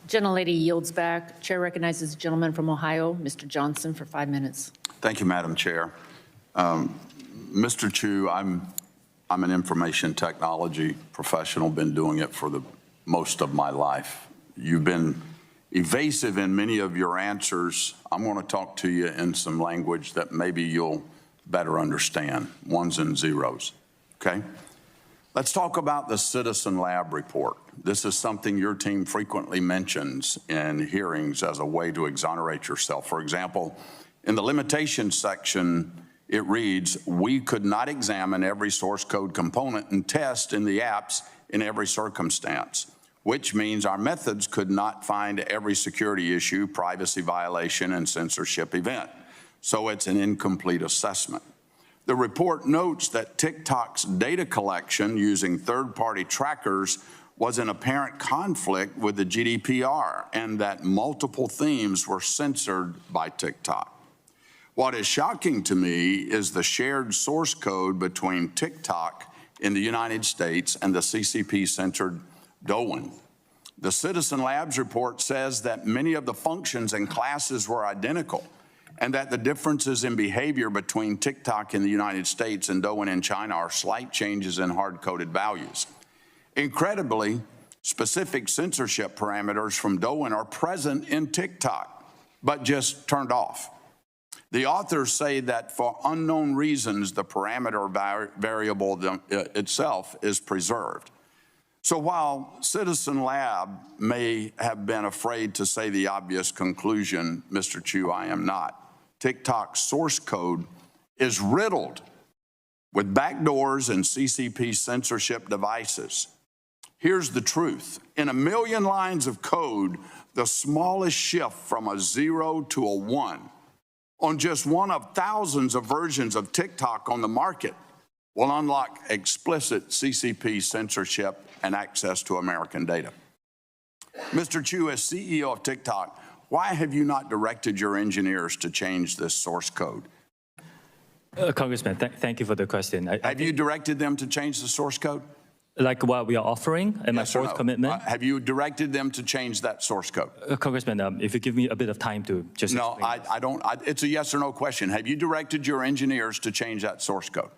Gentlelady yields back. Chair recognizes the gentleman from Ohio, Mr. Johnson, for 5 minutes. Thank you, Madam Chair. Mr. Chu, I'm an information technology professional, been doing it for the most of my life. You've been evasive in many of your answers. I'm going to talk to you in some language that maybe you'll better understand, ones and zeros, okay? Let's talk about the Citizen Lab report. This is something your team frequently mentions in hearings as a way to exonerate yourself. For example, in the limitations section, it reads, we could not examine every source code component and test in the apps in every circumstance, which means our methods could not find every security issue, privacy violation, and censorship event. So it's an incomplete assessment. The report notes that TikTok's data collection using third-party trackers was in apparent conflict with the GDPR and that multiple themes were censored by TikTok. What is shocking to me is the shared source code between TikTok in the United States and the CCP-censored Douyin. The Citizen Labs report says that many of the functions and classes were identical and that the differences in behavior between TikTok in the United States and Douyin in China are slight changes in hard-coded values. Incredibly, specific censorship parameters from Douyin are present in TikTok, but just turned off. The authors say that for unknown reasons, the parameter variable itself is preserved. So while Citizen Lab may have been afraid to say the obvious conclusion, Mr. Chu, I am not. TikTok's source code is riddled with backdoors and CCP censorship devices. Here's the truth. In 1 million lines of code, the smallest shift from a 0 to a 1 on just one of thousands of versions of TikTok on the market will unlock explicit CCP censorship and access to American data. Mr. Chu, as CEO of TikTok, why have you not directed your engineers to change this source code? Congressman, thank you for the question. Have you directed them to change the source code? Like what we are offering and my fourth commitment? Have you directed them to change that source code? Congressman, if you give me a bit of time to just No, I don't. It's a yes or no question. Have you directed your engineers to change that source code?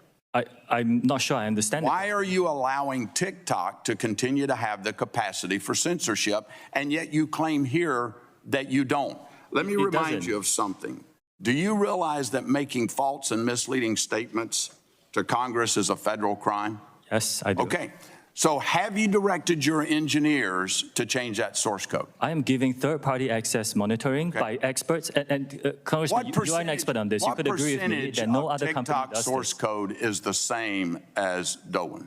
I'm not sure I understand. Why are you allowing TikTok to continue to have the capacity for censorship, and yet you claim here that you don't? Let me remind you of something. Do you realize that making false and misleading statements to Congress is a federal crime? Yes, I do. Okay. So have you directed your engineers to change that source code? I am giving third-party access monitoring by experts. And Congressman, you are an expert on this. You could agree with me that no other company does TikTok source code is the same as Douyin?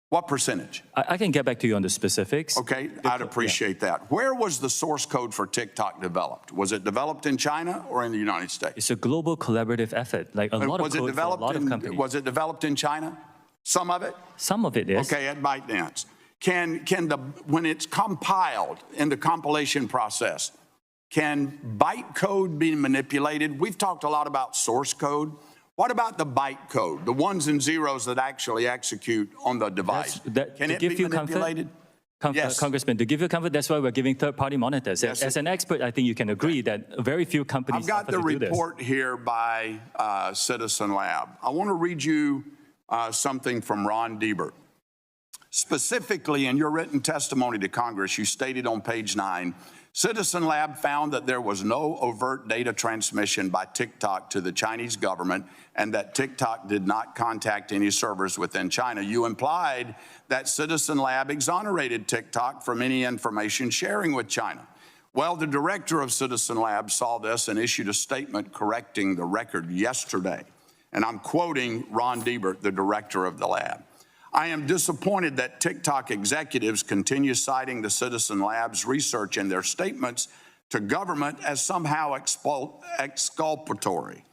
What percentage? I can get back to you on the specifics. Okay, I'd appreciate that. Where was the source code for TikTok developed? Was it developed in China or in the United States? It's a global collaborative effort, like a lot of code for a lot of companies. Was it developed in China? Some of it? Some of it is. Okay, at ByteDance. When it's compiled in the compilation process, can bytecode be manipulated? We've talked a lot about source code. What about the bytecode, the ones and zeros that actually execute on the device? Can it be manipulated? Yes. Congressman, to give you comfort, that's why we're giving third-party monitors. Yes. As an expert, I think you can agree that very few companies I've got the report here by Citizen Lab. I want to read you something from Ron Diebert. Specifically, in your written testimony to Congress, you stated on page 9, Citizen Lab found that there was no overt data transmission by TikTok to the Chinese government and that TikTok did not contact any servers within China. You implied that Citizen Lab exonerated TikTok from any information sharing with China. Well, the director of Citizen Lab saw this and issued a statement correcting the record yesterday. And I'm quoting Ron Diebert, the director of the lab. I am disappointed that TikTok executives continue citing the Citizen Lab's research in their statements to government as somehow exculpatory.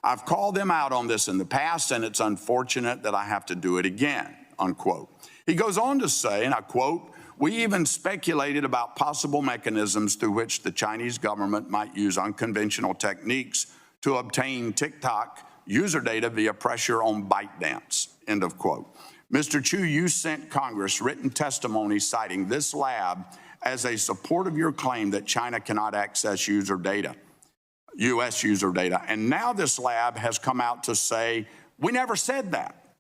I've called them out on this in the past, and it's unfortunate that I have to do it again, unquote. He goes on to say, and I quote, we even speculated about possible mechanisms through which the Chinese government might use unconventional techniques to obtain TikTok user data via pressure on ByteDance, end of quote. Mr. Chu, you sent Congress written testimony citing this lab as a support of your claim that China cannot access user data, U.S. user data. And now this lab has come out to say, we never said that.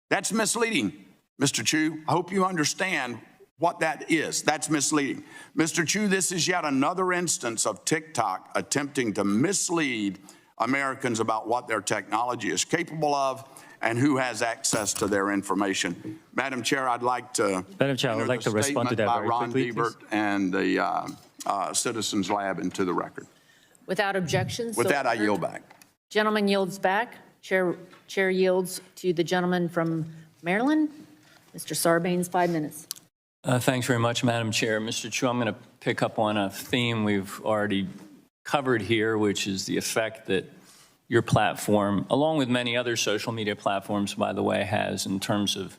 That's misleading, Mr. Chu. I hope you understand what that is. That's misleading. Mr. Chu, this is yet another instance of TikTok attempting to mislead Americans about what their technology is capable of and who has access to their information. Madam Chair, I'd like to respond to that by very Ron quickly, Ebert and the Citizens Lab into the record. Without objections. With so that, I ordered. yield back. Gentleman yields back. Chair yields to the gentleman from Maryland. Mr. Sarbanes, 5 minutes. Thanks very much, Madam Chair. Mr. Chu, I'm going to pick up on a theme we've already covered here, which is the effect that your platform, along with many other social media platforms, by the way, has in terms of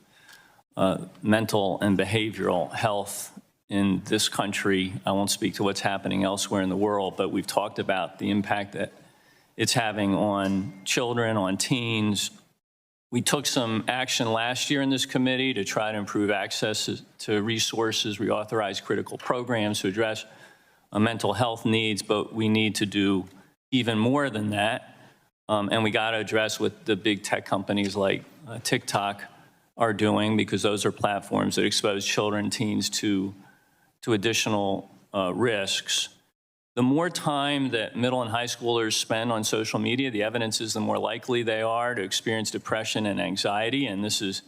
mental and behavioral health in this country. I won't speak to what's happening elsewhere in the world, but we've talked about the impact that it's having on children, on teens. We took some action last year in this committee to try to improve access to resources, reauthorize critical programs to address mental health needs, but we need to do even more than that. And we got to address what the big tech companies like TikTok are doing, because those are platforms that expose children, teens to additional risks. The more time that middle and high schoolers spend on social media, the evidence is the more likely they are to experience depression and anxiety. And this is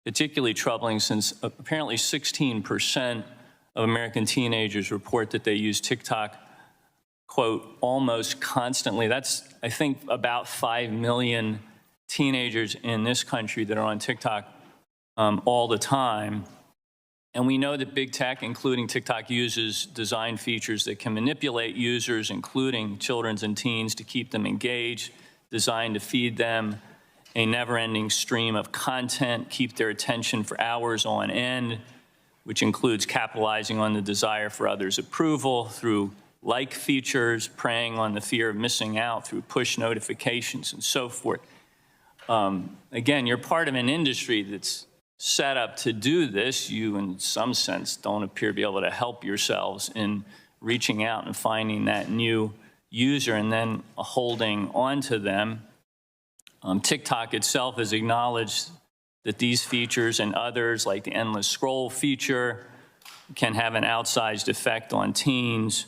particularly troubling since apparently 16% of American teenagers report that they use TikTok, quote, almost constantly. That's, I think, about 5 million teenagers in this country that are on TikTok all the time. And we know that big tech, including TikTok, uses design features that can manipulate users, including children and teens, to keep them engaged, designed to feed them a never-ending stream of content, keep their attention for hours on end, which includes capitalizing on the desire for others' approval through like features, preying on the fear of missing out through push notifications and so forth. Again, you're part of an industry that's set up to do this. You, in some sense, don't appear to be able to help yourselves in reaching out and finding that new user and then holding on to them. TikTok itself has acknowledged that these features and others, like the endless scroll feature, can have an outsized effect on teens.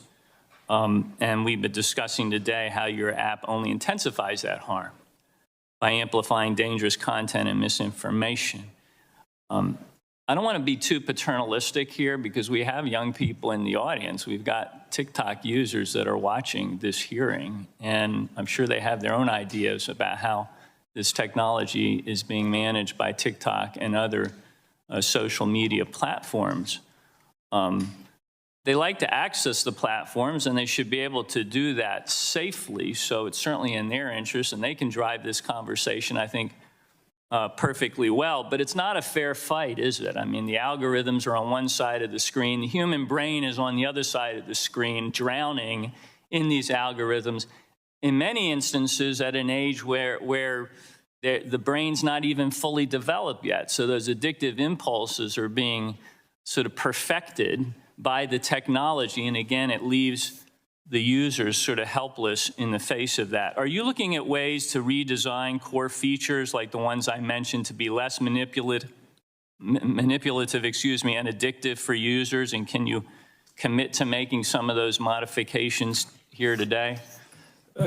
And we've been discussing today how your app only intensifies that harm by amplifying dangerous content and misinformation. I don't want to be too paternalistic here because we have young people in the audience. We've got TikTok users that are watching this hearing, and I'm sure they have their own ideas about how this technology is being managed by TikTok and other social media platforms. They like to access the platforms, and they should be able to do that safely, so it's certainly in their interest, and they can drive this conversation, I think, perfectly well, but it's not a fair fight, is it? I mean, the algorithms are on one side of the screen. The human brain is on the other side of the screen, drowning in these algorithms, in many instances at an age where the brain's not even fully developed yet. So those addictive impulses are being sort of perfected by the technology, and again, it leaves the users sort of helpless in the face of that. Are you looking at ways to redesign core features like the ones I mentioned to be less manipulative, and addictive for users? And can you commit to making some of those modifications here today?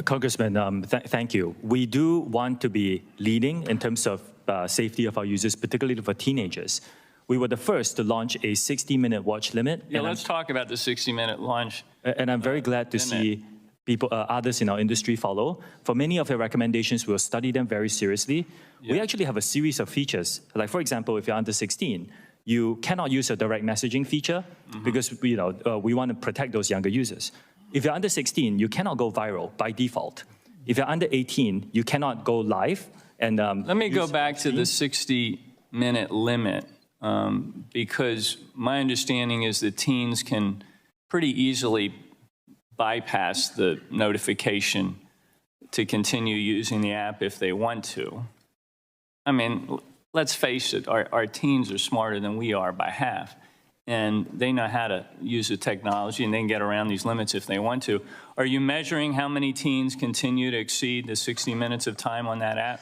Congressman, thank you. We do want to be leading in terms of safety of our users, particularly for teenagers. We were the first to launch a 60-minute watch limit. Yeah, let's talk about the 60-minute launch. And I'm very glad to see people, others in our industry follow. For many of your recommendations, we'll study them very seriously. Yeah. We actually have a series of features. Like, for example, if you're under 16, you cannot use a direct messaging feature because we want to protect those younger users. If you're under 16, you cannot go viral by default. If you're under 18, you cannot go live. And let me go back to the 60-minute limit. Because my understanding is that teens can pretty easily bypass the notification to continue using the app if they want to. I mean, let's face it, our teens are smarter than we are by half. and they know how to use the technology, and they can get around these limits if they want to. Are you measuring how many teens continue to exceed the 60 minutes of time on that app?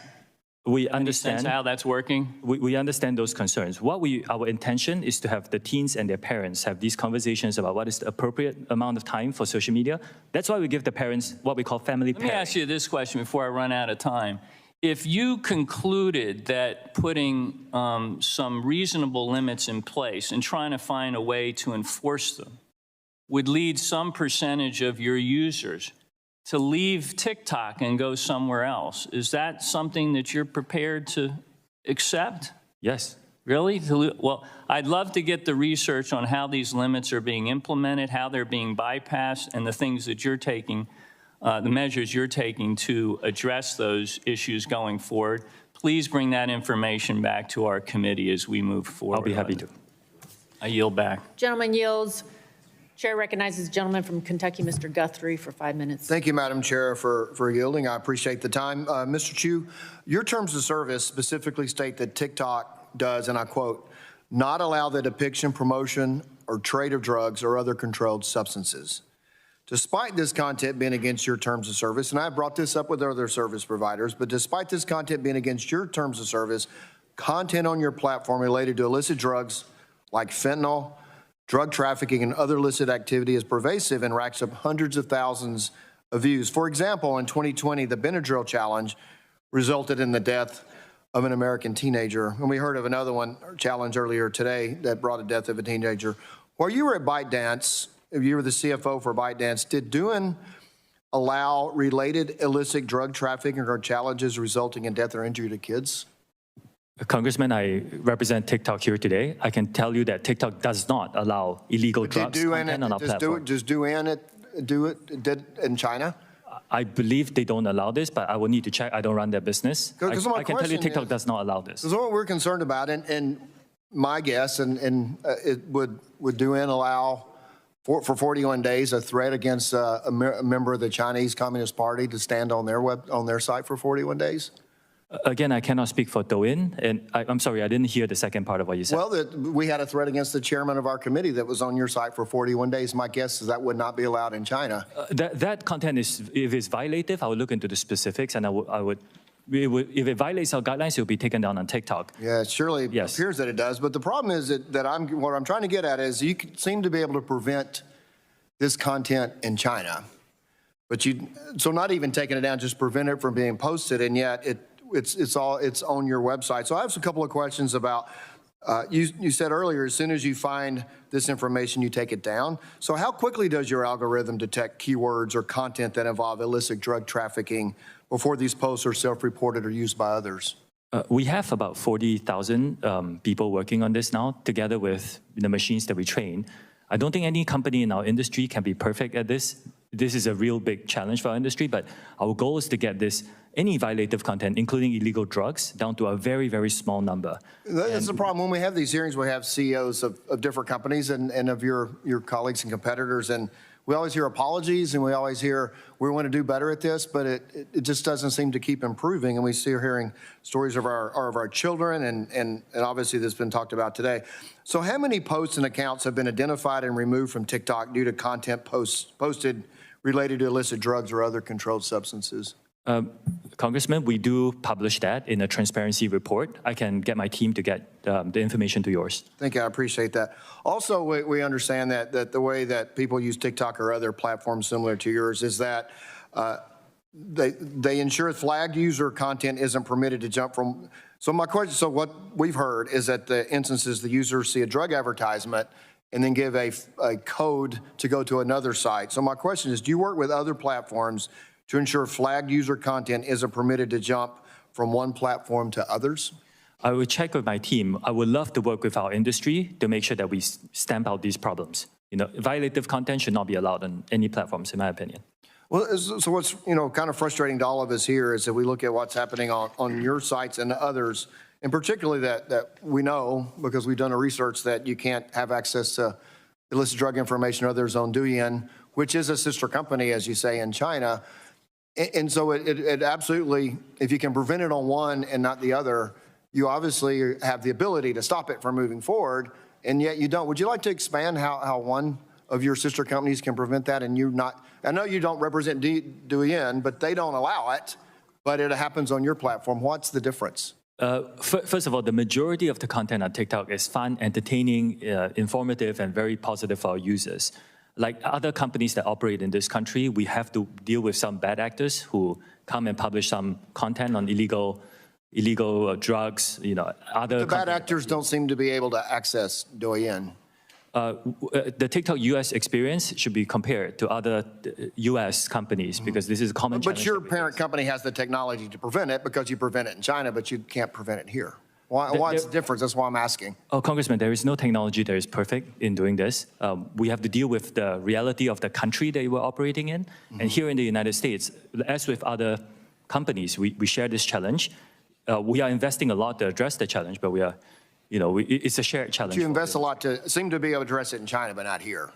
We Any sense understand. how that's working? We understand those concerns. Our intention is to have the teens and their parents have these conversations about what is the appropriate amount of time for social media. That's why we give the parents what we call family Let me pairing. ask you this question before I run out of time. If you concluded that putting some reasonable limits in place and trying to find a way to enforce them would lead some percentage of your users to leave TikTok and go somewhere else, is that something that you're prepared to accept? Yes. Really? Well, I'd love to get the research on how these limits are being implemented, how they're being bypassed, and the things that you're taking, the measures you're taking to address those issues going forward. Please bring that information back to our committee as we move forward. I'll be happy to. I yield back. Gentleman yields. Chair recognizes the gentleman from Kentucky, Mr. Guthrie, for 5 minutes. Thank you, Madam Chair, for yielding. I appreciate the time. Mr. Chu, your terms of service specifically state that TikTok does, and I quote, not allow the depiction, promotion, or trade of drugs or other controlled substances. Despite this content being against your terms of service, and I brought this up with other service providers, but despite this content being against your terms of service, content on your platform related to illicit drugs like fentanyl, drug trafficking, and other illicit activity is pervasive and racks up hundreds of thousands of views. For example, in 2020, the Benadryl challenge resulted in the death of an American teenager. And we heard of another challenge earlier today that brought the death of a teenager. While you were at ByteDance, if you were the CFO for ByteDance, did Doohan allow related illicit drug trafficking or challenges resulting in death or injury to kids? Congressman, I represent TikTok here today. I can tell you that TikTok does not allow illegal drugs content on our platform. Does Doohan do it in China? I believe they don't allow this, but I will need to check. I don't run their business. I can tell you TikTok does not allow this. This is what we're concerned about, and my guess, it would Doohan allow for 41 days a threat against a member of the Chinese Communist Party to stand on their site for 41 days? Again, I cannot speak for Douyin, and I'm sorry, I didn't hear the second part of what you said. Well, we had a threat against the chairman of our committee that was on your site for 41 days. My guess is that would not be allowed in China. That content is, if it's violative, I would look into the specifics, and if it violates our guidelines, it will be taken down on TikTok. Yeah, it surely Yes. appears that it does. But the problem is what I'm trying to get at is you seem to be able to prevent this content in China, but so not even taking it down, just prevent it from being posted, and yet it's on your website. So I have a couple of questions about, you said earlier, as soon as you find this information, you take it down. So how quickly does your algorithm detect keywords or content that involve illicit drug trafficking before these posts are self-reported or used by others? We have about 40,000 people working on this now, together with the machines that we train. I don't think any company in our industry can be perfect at this. This is a real big challenge for our industry, but our goal is to get any violative content, including illegal drugs, down to a very, very small number. That's the problem. When we have these hearings, we have CEOs of different companies and of your colleagues and competitors, and we always hear apologies, and we always hear we want to do better at this, but it just doesn't seem to keep improving. And we see hearing stories of our children, and obviously this has been talked about today. So how many posts and accounts have been identified and removed from TikTok due to content posted related to illicit drugs or other controlled substances? Congressman, we do publish that in a transparency report. I can get my team to get the information to yours. Thank you. I appreciate that. Also, we understand that the way that people use TikTok or other platforms similar to yours is that they ensure flagged user content isn't permitted to jump from. So my question, so what we've heard is that the instances the users see a drug advertisement and then give a code to go to another site. So my question is, do you work with other platforms to ensure flagged user content isn't permitted to jump from one platform to others? I will check with my team. I would love to work with our industry to make sure that we stamp out these problems. Violative content should not be allowed on any platforms, in my opinion. Well, so what's kind of frustrating to all of us here is that we look at what's happening on your sites and others, and particularly that we know, because we've done a research, that you can't have access to illicit drug information or others on Douyin, which is a sister company, as you say, in China. And so it absolutely, if you can prevent it on one and not the other, you obviously have the ability to stop it from moving forward. and yet you don't. Would you like to expand how one of your sister companies can prevent that and you not? I know you don't represent Douyin, but they don't allow it, but it happens on your platform. What's the difference? First of all, the majority of the content on TikTok is fun, entertaining, informative, and very positive for our users. Like other companies that operate in this country, we have to deal with some bad actors who come and publish some content on illegal drugs, other. The bad actors don't seem to be able to access Douyin. The TikTok US experience should be compared to other US companies because this is a common challenge. But your parent company has the technology to prevent it because you prevent it in China, but you can't prevent it here. What's the difference? That's why I'm asking. Oh, Congressman, there is no technology that is perfect in doing this. We have to deal with the reality of the country that we're operating in. And here in the United States, as with other companies, we share this challenge. We are investing a lot to address the challenge, but we are, it's a shared challenge. But you invest a lot to seem to be able to address it in China, but not here.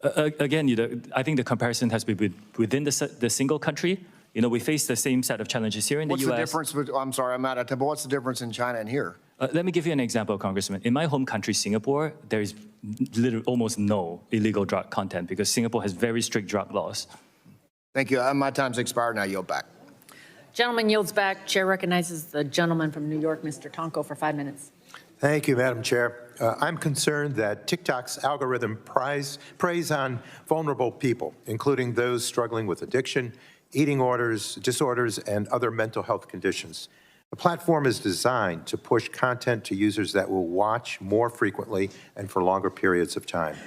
Again, I think the comparison has to be within the single country. We face the same set of challenges here in the What's US. the difference? I'm sorry, I'm out of time, but what's the difference in China and here? Let me give you an example, Congressman. In my home country, Singapore, there is literally almost no illegal drug content because Singapore has very strict drug laws. Thank you. My time's expired now. Yield back. Gentleman yields back. Chair recognizes the gentleman from New York, Mr. Tonko, for 5 minutes. Thank you, Madam Chair. I'm concerned that TikTok's algorithm preys on vulnerable people, including those struggling with addiction, eating disorders, and other mental health conditions. The platform is designed to push content to users that will watch more frequently and for longer periods of time.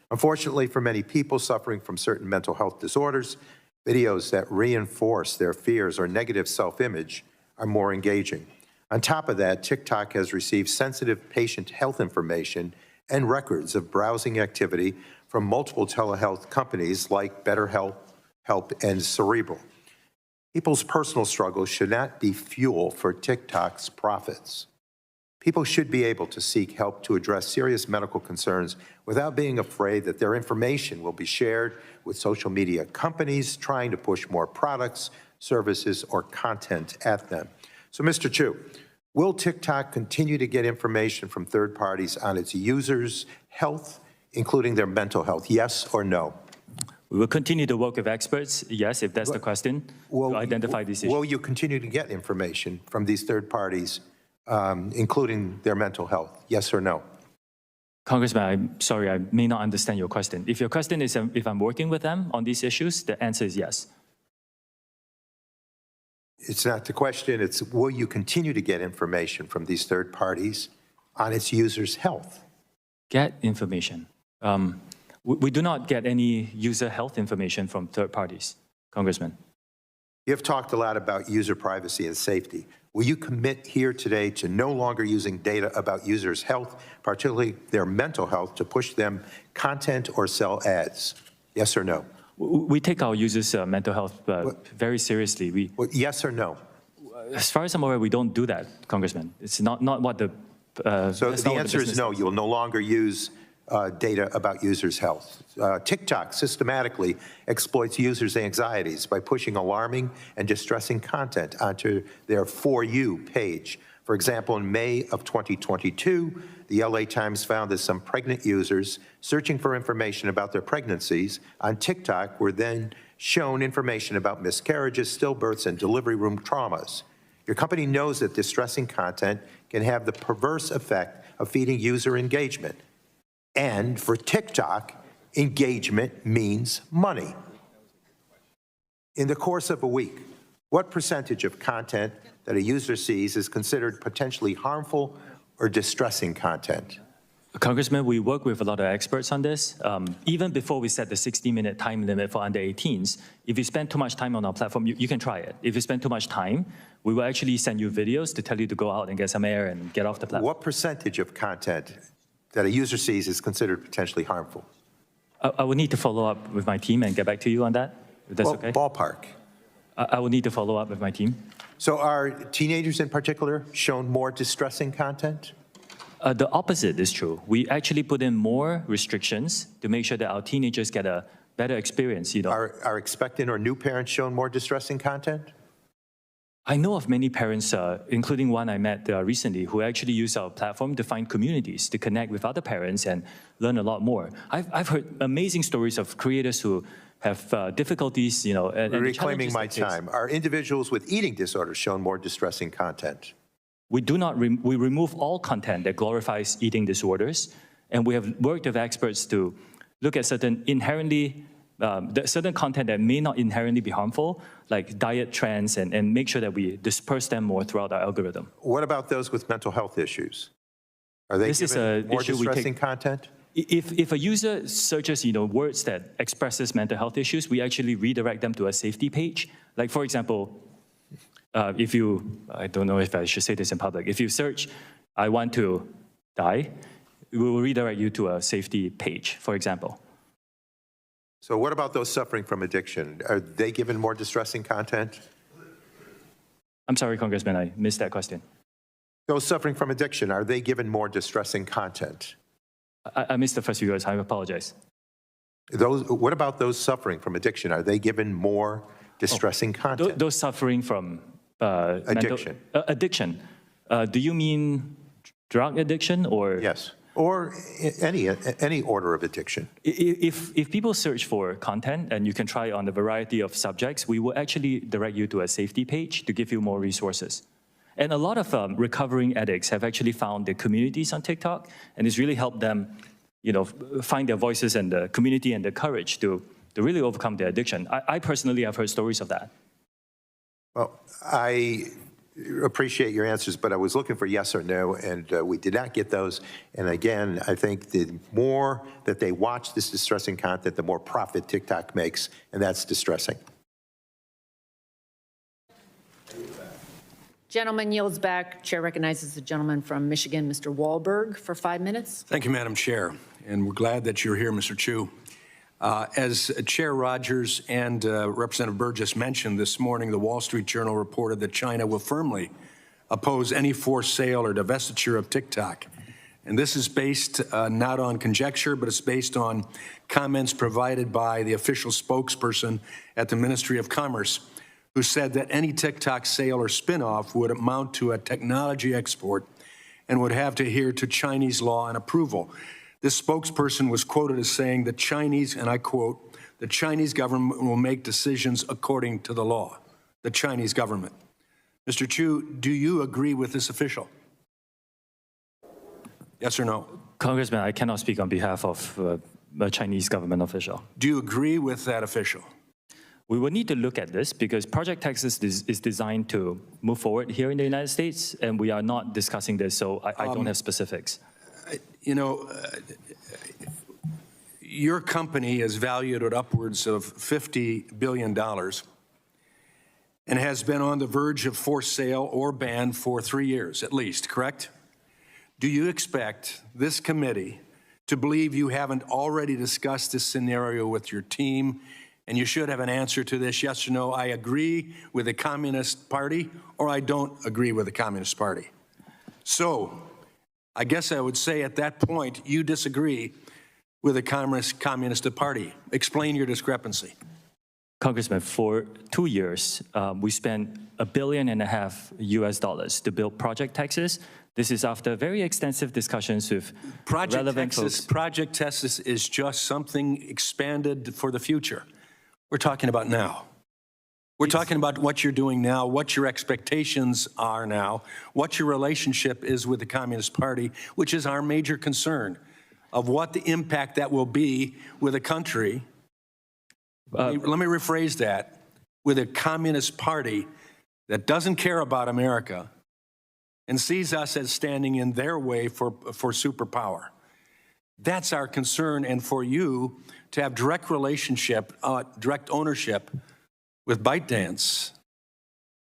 Unfortunately, for many people suffering from certain mental health disorders, videos that reinforce their fears or negative self-image are more engaging. On top of that, TikTok has received sensitive patient health information and records of browsing activity from multiple telehealth companies like BetterHelp, and Cerebral. People's personal struggles should not be fuel for TikTok's profits. People should be able to seek help to address serious medical concerns without being afraid that their information will be shared with social media companies trying to push more products, services, or content at them. So, Mr. Chu, will TikTok continue to get information from third parties on its users' health, including their mental health, yes or no? We will continue to work with experts, yes, if that's the question, to identify these issues. Will you continue to get information from these third parties, including their mental health, yes or no? Congressman, I'm sorry, I may not understand your question. If your question is if I'm working with them on these issues, the answer is yes. It's not the question, it's will you continue to get information from these third parties on its users' health? Get information. We do not get any user health information from third parties, Congressman. You've talked a lot about user privacy and safety. Will you commit here today to no longer using data about users' health, particularly their mental health, to push them content or sell ads? Yes or no? We take our users' mental health very seriously. Yes or no? As far as I'm aware, we don't do that, Congressman. It's not what the... So the answer is no, you'll no longer use data about users' health. TikTok systematically exploits users' anxieties by pushing alarming and distressing content onto their For You page. For example, in May of 2022, the LA Times found that some pregnant users searching for information about their pregnancies on TikTok were then shown information about miscarriages, stillbirths, and delivery room traumas. Your company knows that distressing content can have the perverse effect of feeding user engagement. And for TikTok, engagement means money. In the course of a week, what percentage of content that a user sees is considered potentially harmful or distressing content? Congressman, we work with a lot of experts on this. Even before we set the 60-minute time limit for under 18s, if you spend too much time on our platform, you can try it. If you spend too much time, we will actually send you videos to tell you to go out and get some air and get off the platform. What percentage of content that a user sees is considered potentially harmful? I will need to follow up with my team and get back to you on that, if that's okay. Ballpark. I will need to follow up with my team. So are teenagers in particular shown more distressing content? The opposite is true. We actually put in more restrictions to make sure that our teenagers get a better experience. Are expectant or new parents shown more distressing content? I know of many parents, including one I met recently, who actually use our platform to find communities, to connect with other parents and learn a lot more. I've heard amazing stories of creators who have difficulties, and the Reclaiming challenges my they face. time. Are individuals with eating disorders shown more distressing content? We do not, we remove all content that glorifies eating disorders, and we have worked with experts to look at certain certain content that may not inherently be harmful, like diet trends, and make sure that we disperse them more throughout our algorithm. What about those with mental health issues? Are they This is given an more issue we take- distressing content? If a user searches, words that expresses mental health issues, we actually redirect them to a safety page. Like, for example, if you, I don't know if I should say this in public, if you search, "I want to die," we will redirect you to a safety page, for example. So what about those suffering from addiction? Are they given more distressing content? I'm sorry, Congressman, I missed that question. Those suffering from addiction, are they given more distressing content? I missed the first few words, I apologize. What about those suffering from addiction? Are they given more distressing content? Those suffering from Addiction. Addiction. Do you mean drug addiction or? Yes, or any order of addiction. If people search for content, and you can try on a variety of subjects, we will actually direct you to a safety page to give you more resources. And a lot of recovering addicts have actually found their communities on TikTok, and it's really helped them, find their voices and the community and the courage to really overcome their addiction. I personally have heard stories of that. Well, I appreciate your answers, but I was looking for yes or no, and we did not get those. And again, I think the more that they watch this distressing content, the more profit TikTok makes, and that's distressing. Gentleman yields back. Chair recognizes the gentleman from Michigan, Mr. Wahlberg, for 5 minutes. Thank you, Madam Chair, and we're glad that you're here, Mr. Chu. As Chair Rogers and Representative Burgess mentioned this morning, the Wall Street Journal reported that China will firmly oppose any forced sale or divestiture of TikTok. And this is based not on conjecture, but it's based on comments provided by the official spokesperson at the Ministry of Commerce, who said that any TikTok sale or spinoff would amount to a technology export and would have to adhere to Chinese law and approval. This spokesperson was quoted as saying the Chinese, and I quote, "The Chinese government will make decisions according to the law." The Chinese government. Mr. Chu, do you agree with this official? Yes or no? Congressman, I cannot speak on behalf of a Chinese government official. Do you agree with that official? We will need to look at this because Project Texas is designed to move forward here in the United States, and we are not discussing this, so I don't have specifics. Your company is valued at upwards of $50 billion and has been on the verge of forced sale or ban for 3 years at least, correct? Do you expect this committee to believe you haven't already discussed this scenario with your team? And you should have an answer to this, yes or no, I agree with the Communist Party, or I don't agree with the Communist Party. So, I guess I would say at that point, you disagree with the Communist Party. Explain your discrepancy. Congressman, for 2 years, we spent $1.5 billion US to build Project Texas. This is after very extensive discussions with relevant folks. Project Texas is just something expanded for the future. We're talking about now. We're talking about what you're doing now, what your expectations are now, what your relationship is with the Communist Party, which is our major concern of what the impact that will be with a country. Let me rephrase that. With a Communist Party that doesn't care about America and sees us as standing in their way for superpower. That's our concern, and for you to have direct relationship, direct ownership with ByteDance,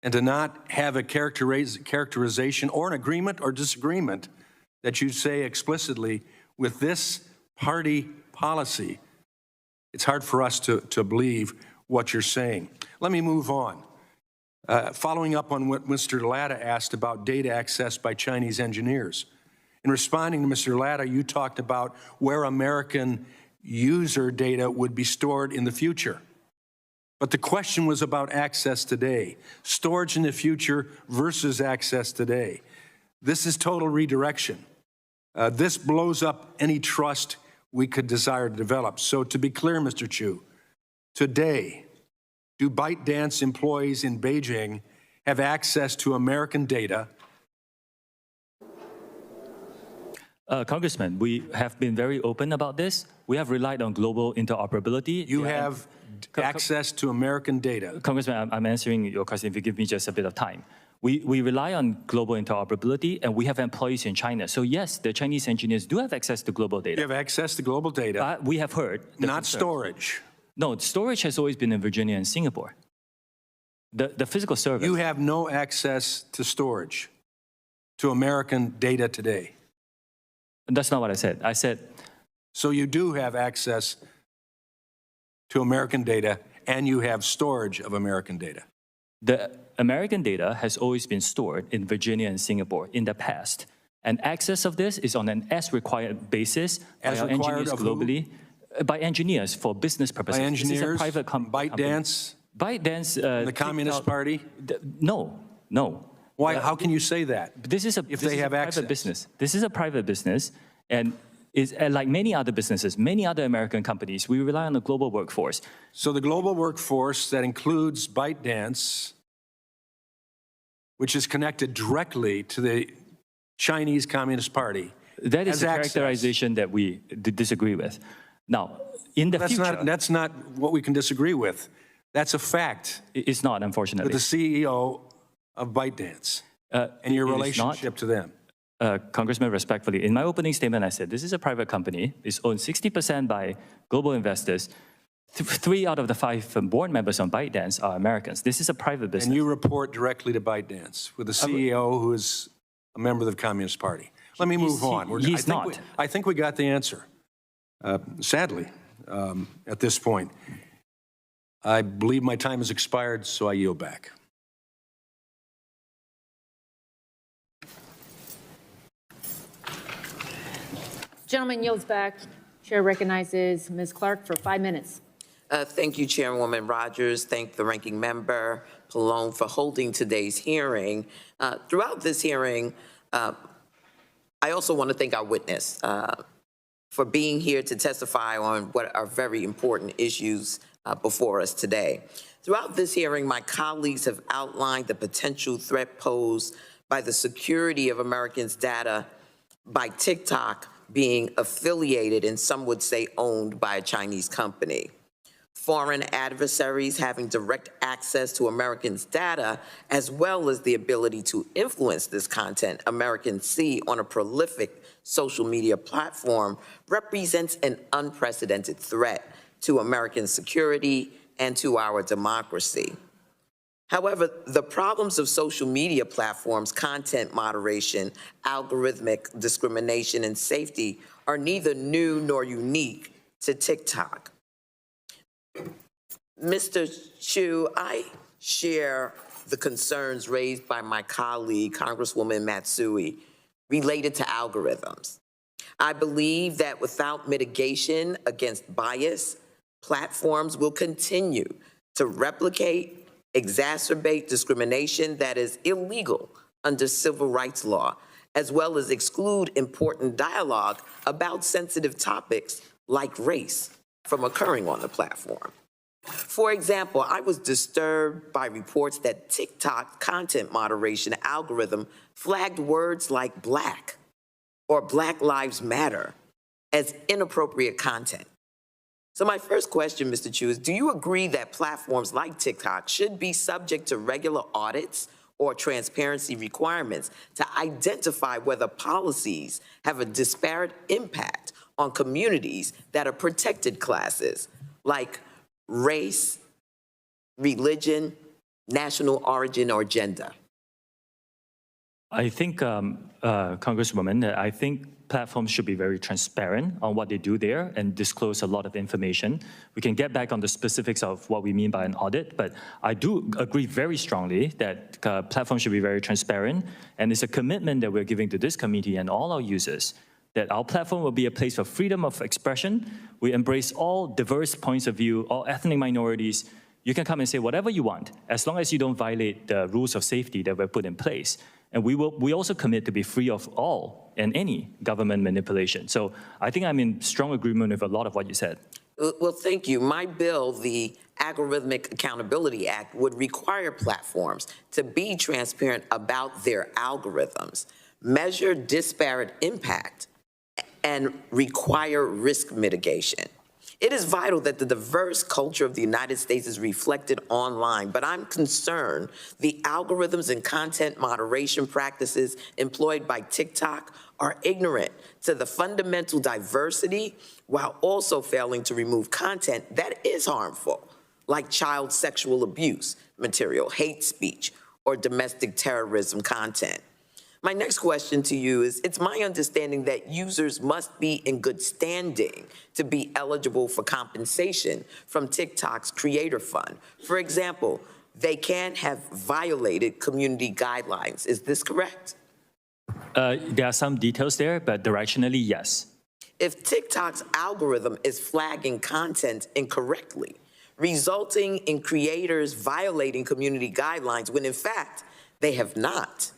and to not have a characterization or an agreement or disagreement that you say explicitly with this party policy, it's hard for us to believe what you're saying. Let me move on. Following up on what Mr. Latta asked about data access by Chinese engineers. In responding to Mr. Latta, you talked about where American user data would be stored in the future. But the question was about access today, storage in the future versus access today. This is total redirection. This blows up any trust we could desire to develop. So to be clear, Mr. Chu, today, do ByteDance employees in Beijing have access to American data? Congressman, we have been very open about this. We have relied on global interoperability. You have access to American data. Congressman, I'm answering your question if you give me just a bit of time. We rely on global interoperability, and we have employees in China. So yes, the Chinese engineers do have access to global data. You have access to global data. We have heard. Not storage. No, storage has always been in Virginia and Singapore. The physical service. You have no access to storage, to American data today. That's not what I said. I said, So you do have access to American data, and you have storage of American data. the American data has always been stored in Virginia and Singapore in the past. And access of this is on an as-required basis As by our required engineers of who? globally. By engineers for business purposes. By engineers, This is a private company. ByteDance, ByteDance. the Communist Party? No, no. Why? How can you say that? This is a, If this they is have a private access. business. This is a private business, and is like many other businesses, many other American companies, we rely on the global workforce. So the global workforce that includes ByteDance, which is connected directly to the Chinese Communist Party, That is has the access. characterization that we disagree with. Now, in the future, That's not what we can disagree with. That's a fact it's not, with unfortunately. the CEO of ByteDance and your it is relationship to them. Congressman, respectfully, in my opening statement, I said this is a private company. It's owned 60% by global investors. 3 out of the 5 board members on ByteDance are Americans. This is a private business. And you report directly to ByteDance with the CEO who is a member of the Communist Party. Let me move on. he's not. I think we got the answer. Sadly, at this point, I believe my time has expired, so I yield back. Gentleman yields back. Chair recognizes Ms. Clark for 5 minutes. Thank you, Chairwoman Rogers. Thank the ranking member, Pallone, for holding today's hearing. Throughout this hearing, I also want to thank our witness for being here to testify on what are very important issues before us today. Throughout this hearing, my colleagues have outlined the potential threat posed by the security of Americans' data by TikTok being affiliated and some would say owned by a Chinese company. Foreign adversaries having direct access to Americans' data, as well as the ability to influence this content Americans see on a prolific social media platform, represents an unprecedented threat to American security and to our democracy. However, the problems of social media platforms, content moderation, algorithmic discrimination, and safety are neither new nor unique to TikTok. Mr. Chu, I share the concerns raised by my colleague, Congresswoman Matsui, related to algorithms. I believe that without mitigation against bias, platforms will continue to replicate, exacerbate discrimination that is illegal under civil rights law, as well as exclude important dialogue about sensitive topics like race from occurring on the platform. For example, I was disturbed by reports that TikTok content moderation algorithm flagged words like Black or Black Lives Matter as inappropriate content. So my first question, Mr. Chu, is do you agree that platforms like TikTok should be subject to regular audits or transparency requirements to identify whether policies have a disparate impact on communities that are protected classes like race, religion, national origin, or gender? I think, Congresswoman, I think platforms should be very transparent on what they do there and disclose a lot of information. We can get back on the specifics of what we mean by an audit, but I do agree very strongly that platforms should be very transparent, and it's a commitment that we're giving to this committee and all our users that our platform will be a place of freedom of expression. We embrace all diverse points of view, all ethnic minorities. you can come and say whatever you want, as long as you don't violate the rules of safety that were put in place. And we also commit to be free of all and any government manipulation. So I think I'm in strong agreement with a lot of what you said. Well, thank you. My bill, the Algorithmic Accountability Act, would require platforms to be transparent about their algorithms, measure disparate impact, and require risk mitigation. It is vital that the diverse culture of the United States is reflected online, but I'm concerned the algorithms and content moderation practices employed by TikTok are ignorant to the fundamental diversity while also failing to remove content that is harmful, like child sexual abuse material, hate speech, or domestic terrorism content. My next question to you is, it's my understanding that users must be in good standing to be eligible for compensation from TikTok's Creator Fund. For example, they can't have violated community guidelines. Is this correct? There are some details there, but directionally, yes. If TikTok's algorithm is flagging content incorrectly, resulting in creators violating community guidelines when in fact they have not,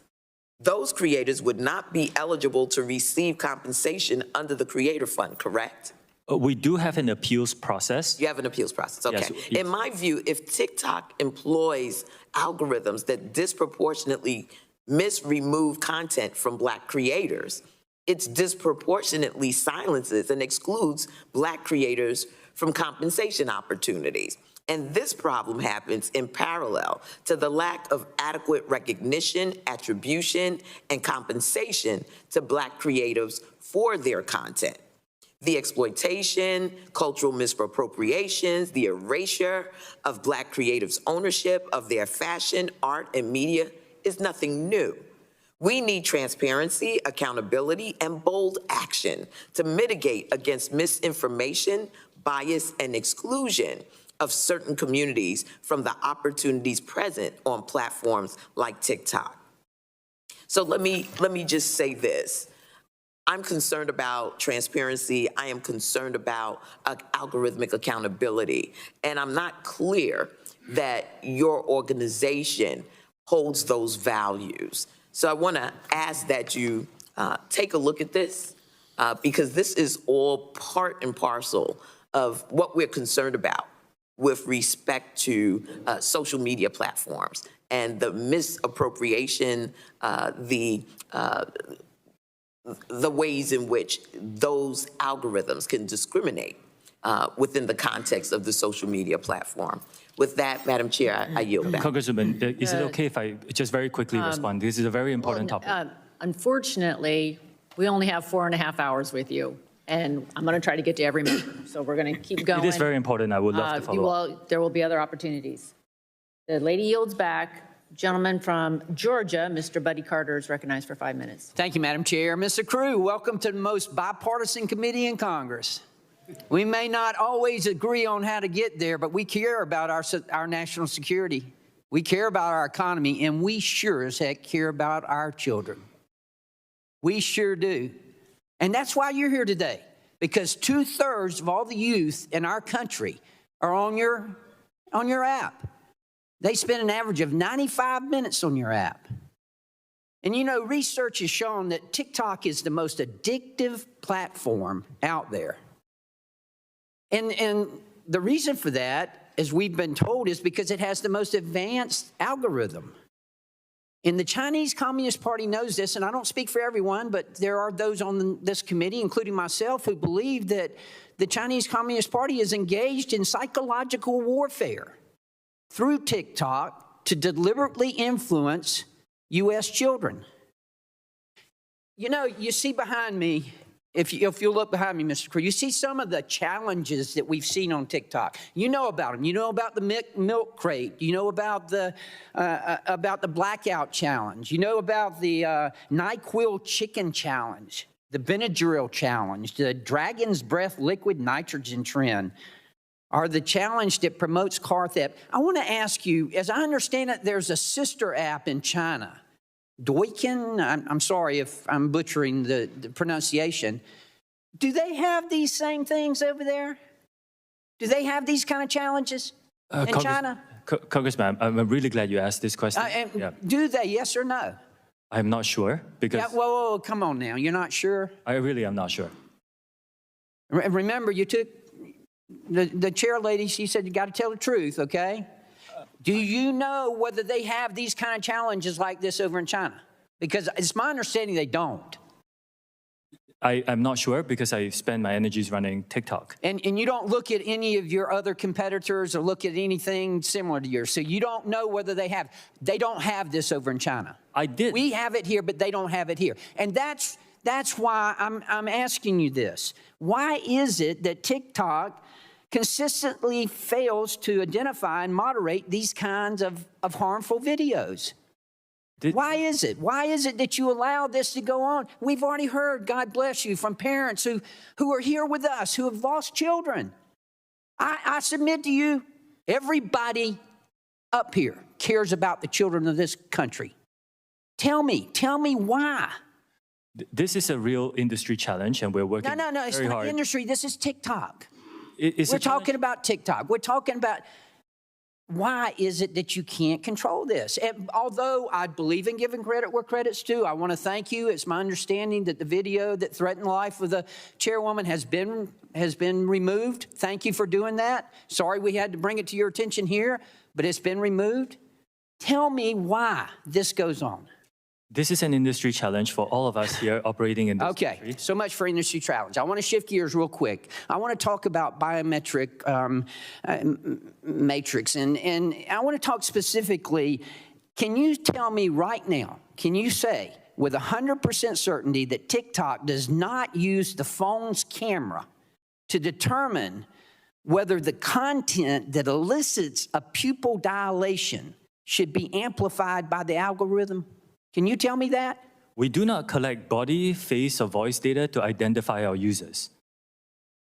those creators would not be eligible to receive compensation under the Creator Fund, correct? We do have an appeals process. You have an appeals process, okay. Yes. In my view, if TikTok employs algorithms that disproportionately remove content from Black creators, it disproportionately silences and excludes Black creators from compensation opportunities. And this problem happens in parallel to the lack of adequate recognition, attribution, and compensation to Black creatives for their content. The exploitation, cultural misappropriations, the erasure of Black creatives' ownership of their fashion, art, and media is nothing new. We need transparency, accountability, and bold action to mitigate against misinformation, bias, and exclusion of certain communities from the opportunities present on platforms like TikTok. So let me just say this. I'm concerned about transparency. I am concerned about algorithmic accountability. And I'm not clear that your organization holds those values. So I want to ask that you take a look at this because this is all part and parcel of what we're concerned about with respect to social media platforms and the misappropriation, the ways in which those algorithms can discriminate within the context of the social media platform. With that, Madam Chair, I yield back. Congresswoman, is it okay if I just very quickly respond? This is a very important topic. Unfortunately, we only have 4.5 hours with you, and I'm going to try to get to every member. So we're going to keep going. It is very important. I would love to follow up. There will be other opportunities. The lady yields back. Gentleman from Georgia, Mr. Buddy Carter, is recognized for 5 minutes. Thank you, Madam Chair. Mr. Crew, welcome to the most bipartisan committee in Congress. We may not always agree on how to get there, but we care about our national security. We care about our economy, and we sure as heck care about our children. We sure do. And that's why you're here today, because 2/3 of all the youth in our country are on your app. They spend an average of 95 minutes on your app. And you know, research has shown that TikTok is the most addictive platform out there. And the reason for that, as we've been told, is because it has the most advanced algorithm. And the Chinese Communist Party knows this, and I don't speak for everyone, but there are those on this committee, including myself, who believe that the Chinese Communist Party is engaged in psychological warfare through TikTok to deliberately influence U.S. children. You know, you see behind me, if you look behind me, Mr. Crew, you see some of the challenges that we've seen on TikTok. You know about them. You know about the milk crate. You know about the blackout challenge. You know about the NyQuil chicken challenge, the Benadryl challenge, the Dragon's Breath liquid nitrogen trend, or the challenge that promotes car theft. I want to ask you, as I understand it, there's a sister app in China, Douyin. I'm sorry if I'm butchering the pronunciation. Do they have these same things over there? Do they have these kind of challenges? in China? Congressman, I'm really glad you asked this question. Yeah. Do they, yes or no? I'm not sure because Yeah, whoa, come on now. You're not sure? I really am not sure. Remember, you took the chair lady, she said you got to tell the truth, okay? Do you know whether they have these kind of challenges like this over in China? Because it's my understanding they don't. I'm not sure because I spend my energies running TikTok. And you don't look at any of your other competitors or look at anything similar to yours. So you don't know whether they have. They don't have this over in China. I did. We have it here, but they don't have it here. And that's why I'm asking you this. Why is it that TikTok consistently fails to identify and moderate these kinds of harmful videos? Why is it? Why is it that you allow this to go on? We've already heard, God bless you, from parents who are here with us, who have lost children. I submit to you, everybody up here cares about the children of this country. Tell me why. This is a real industry challenge, and we're working No, it's very not hard. industry. This is TikTok. It's We're talking about TikTok. We're talking about why is it that you can't control this? And although I believe in giving credit where credit's due, I want to thank you. It's my understanding that the video that threatened life of the chairwoman has been removed. Thank you for doing that. Sorry we had to bring it to your attention here, but it's been removed. Tell me why this goes on. This is an industry challenge for all of us here operating in this Okay, industry. so much for industry challenge. I want to shift gears real quick. I want to talk about biometric matrix, and I want to talk specifically, can you tell me right now, can you say with 100% certainty that TikTok does not use the phone's camera to determine whether the content that elicits a pupil dilation should be amplified by the algorithm? Can you tell me that? We do not collect body, face, or voice data to identify our users.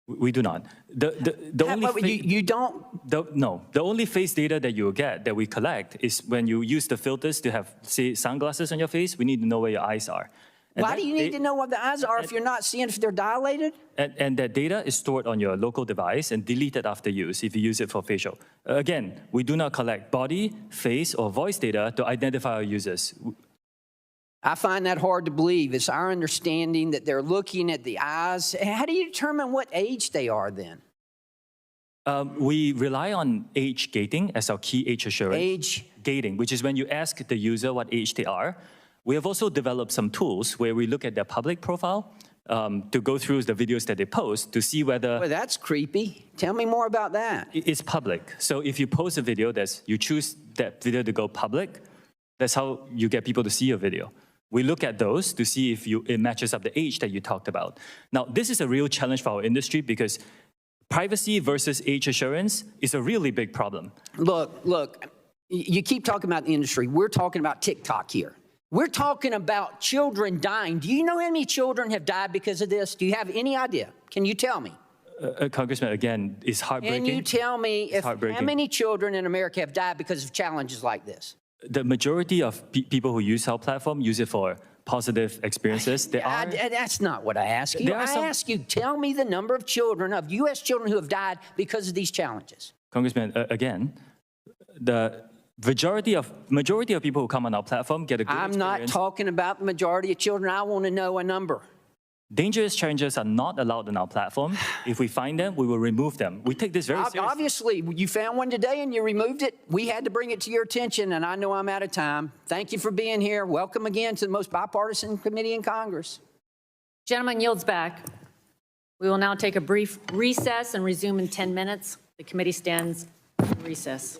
We do not. You don't? The only face data that you will get, that we collect, is when you use the filters to have, say, sunglasses on your face. We need to know where your eyes are. And Why do you need to know what the eyes are if you're not seeing if they're dilated? And that data is stored on your local device and deleted after use if you use it for facial. Again, we do not collect body, face, or voice data to identify our users. I find that hard to believe. It's our understanding that they're looking at the eyes. How do you determine what age they are then? We rely on age gating as our key age assurance. Age gating, which is when you ask the user what age they are. We have also developed some tools where we look at their public profile to go through the videos that they post to see whether... Well, that's creepy. Tell me more about that. It's public. So if you post a video, you choose that video to go public, that's how you get people to see your video. We look at those to see if it matches up the age that you talked about. Now, this is a real challenge for our industry because privacy versus age assurance is a really big problem. Look, you keep talking about the industry. We're talking about TikTok here. We're talking about children dying. Do you know how many children have died because of this? Do you have any idea? Can you tell me? Congressman, again, it's heartbreaking. Can you tell me how many children in America have died because of challenges like this? The majority of people who use our platform use it for positive experiences. That's not what I ask you. I ask you, tell me the number of children, of U.S. children who have died because of these challenges. Congressman, again, the majority of people who come on our platform get a good experience. I'm not talking about the majority of children. I want to know a number. Dangerous challenges are not allowed on our platform. If we find them, we will remove them. We take this very seriously. Obviously, you found one today and you removed it. We had to bring it to your attention, and I know I'm out of time. Thank you for being here. Welcome again to the most bipartisan committee in Congress. Gentleman yields back. We will now take a brief recess and resume in 10 minutes. The committee stands in recess.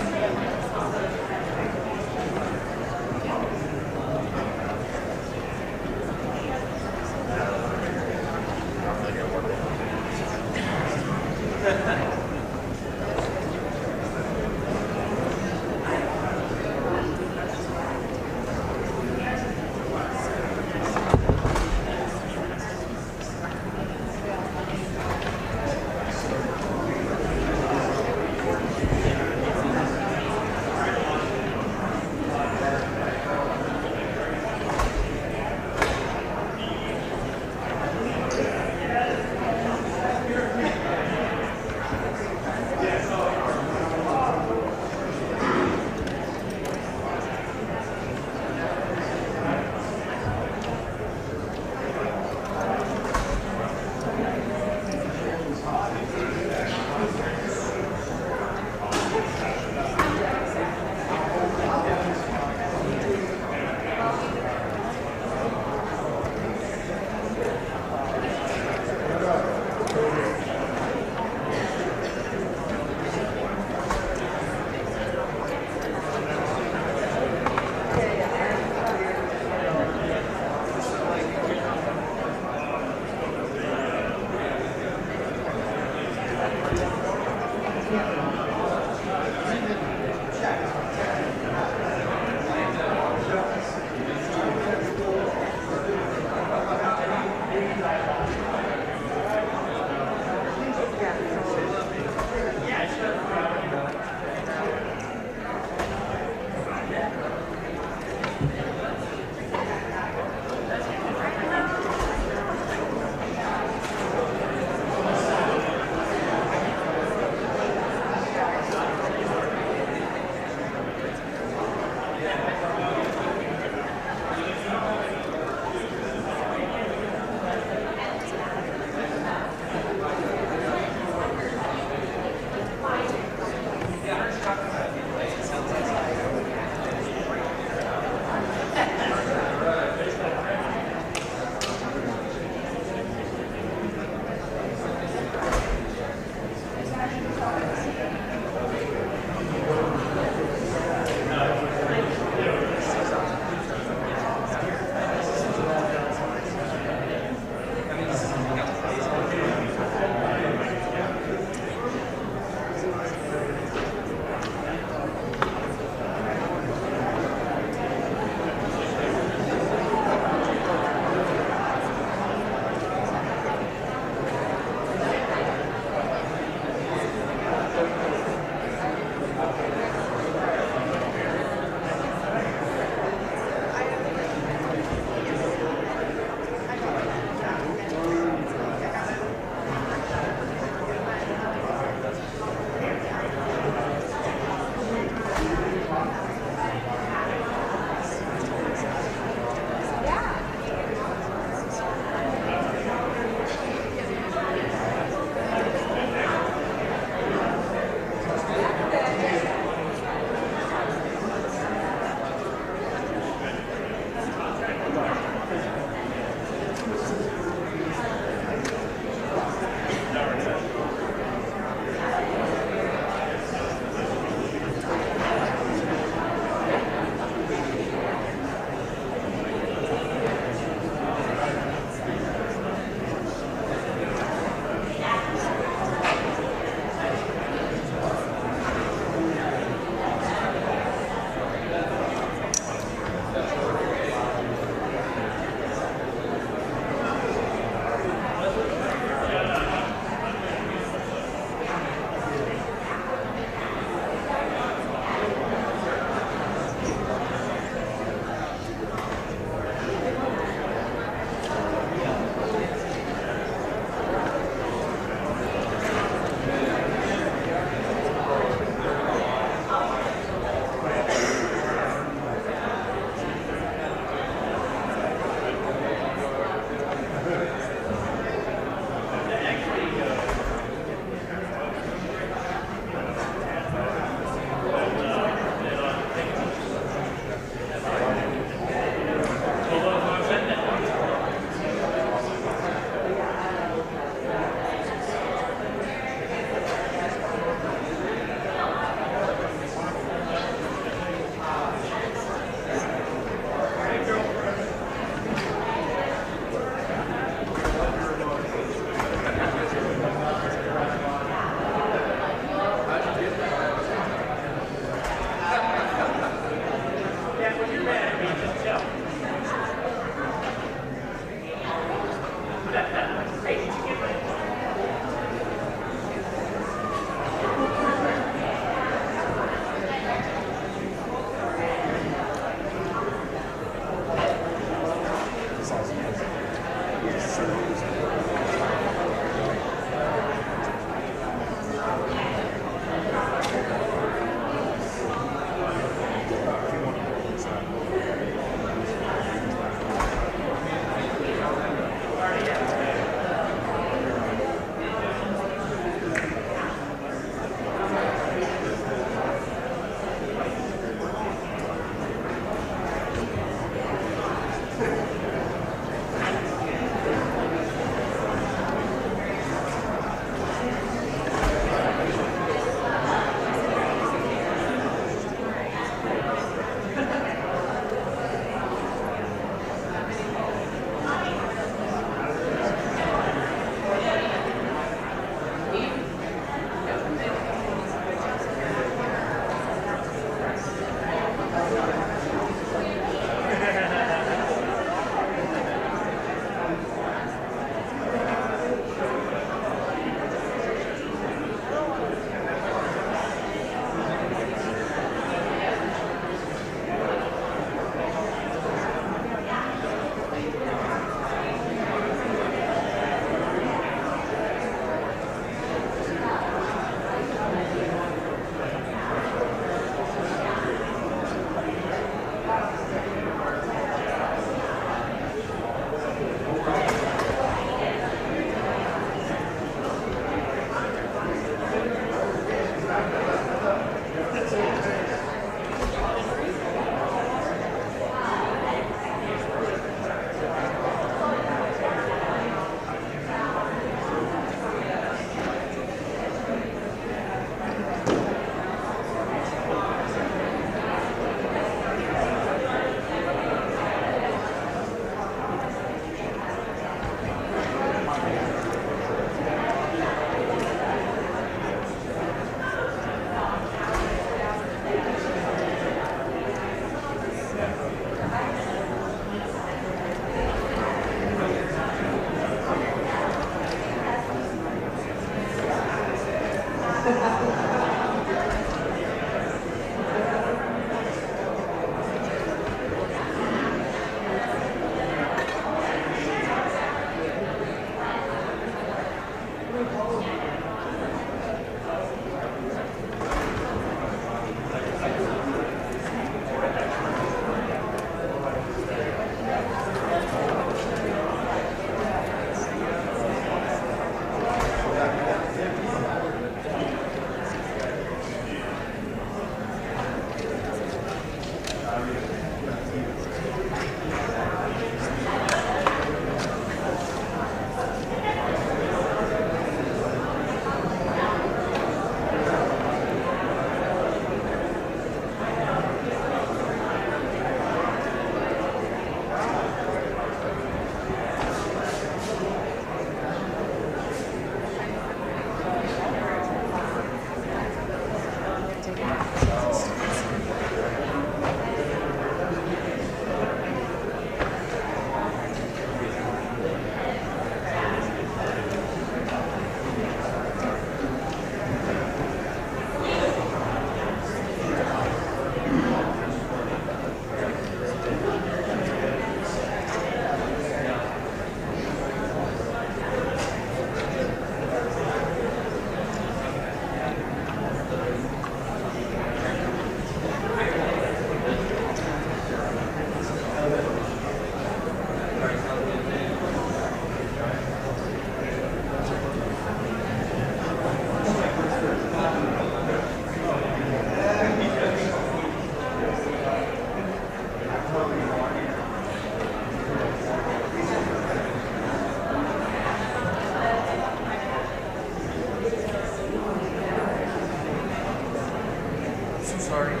Chair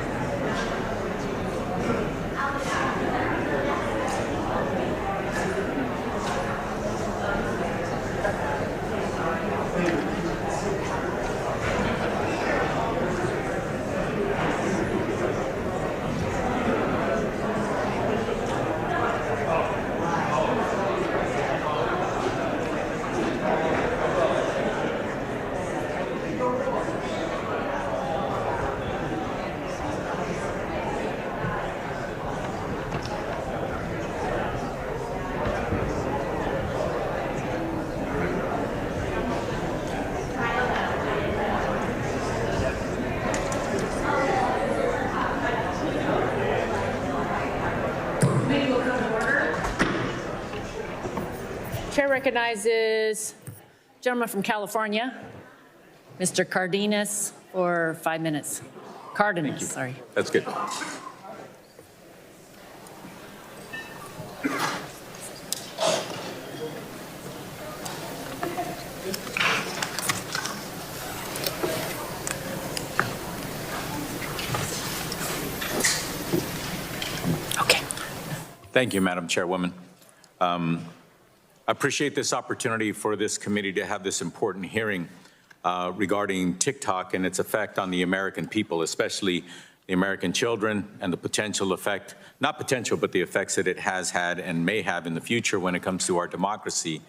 recognizes gentleman from California, Mr. Cardenas, for 5 minutes. Cardenas, sorry. That's good. Okay. Thank you, Madam Chairwoman. I appreciate this opportunity for this committee to have this important hearing regarding TikTok and its effect on the American people, especially the American children, and the potential effect, not potential, but the effects that it has had and may have in the future when it comes to our democracy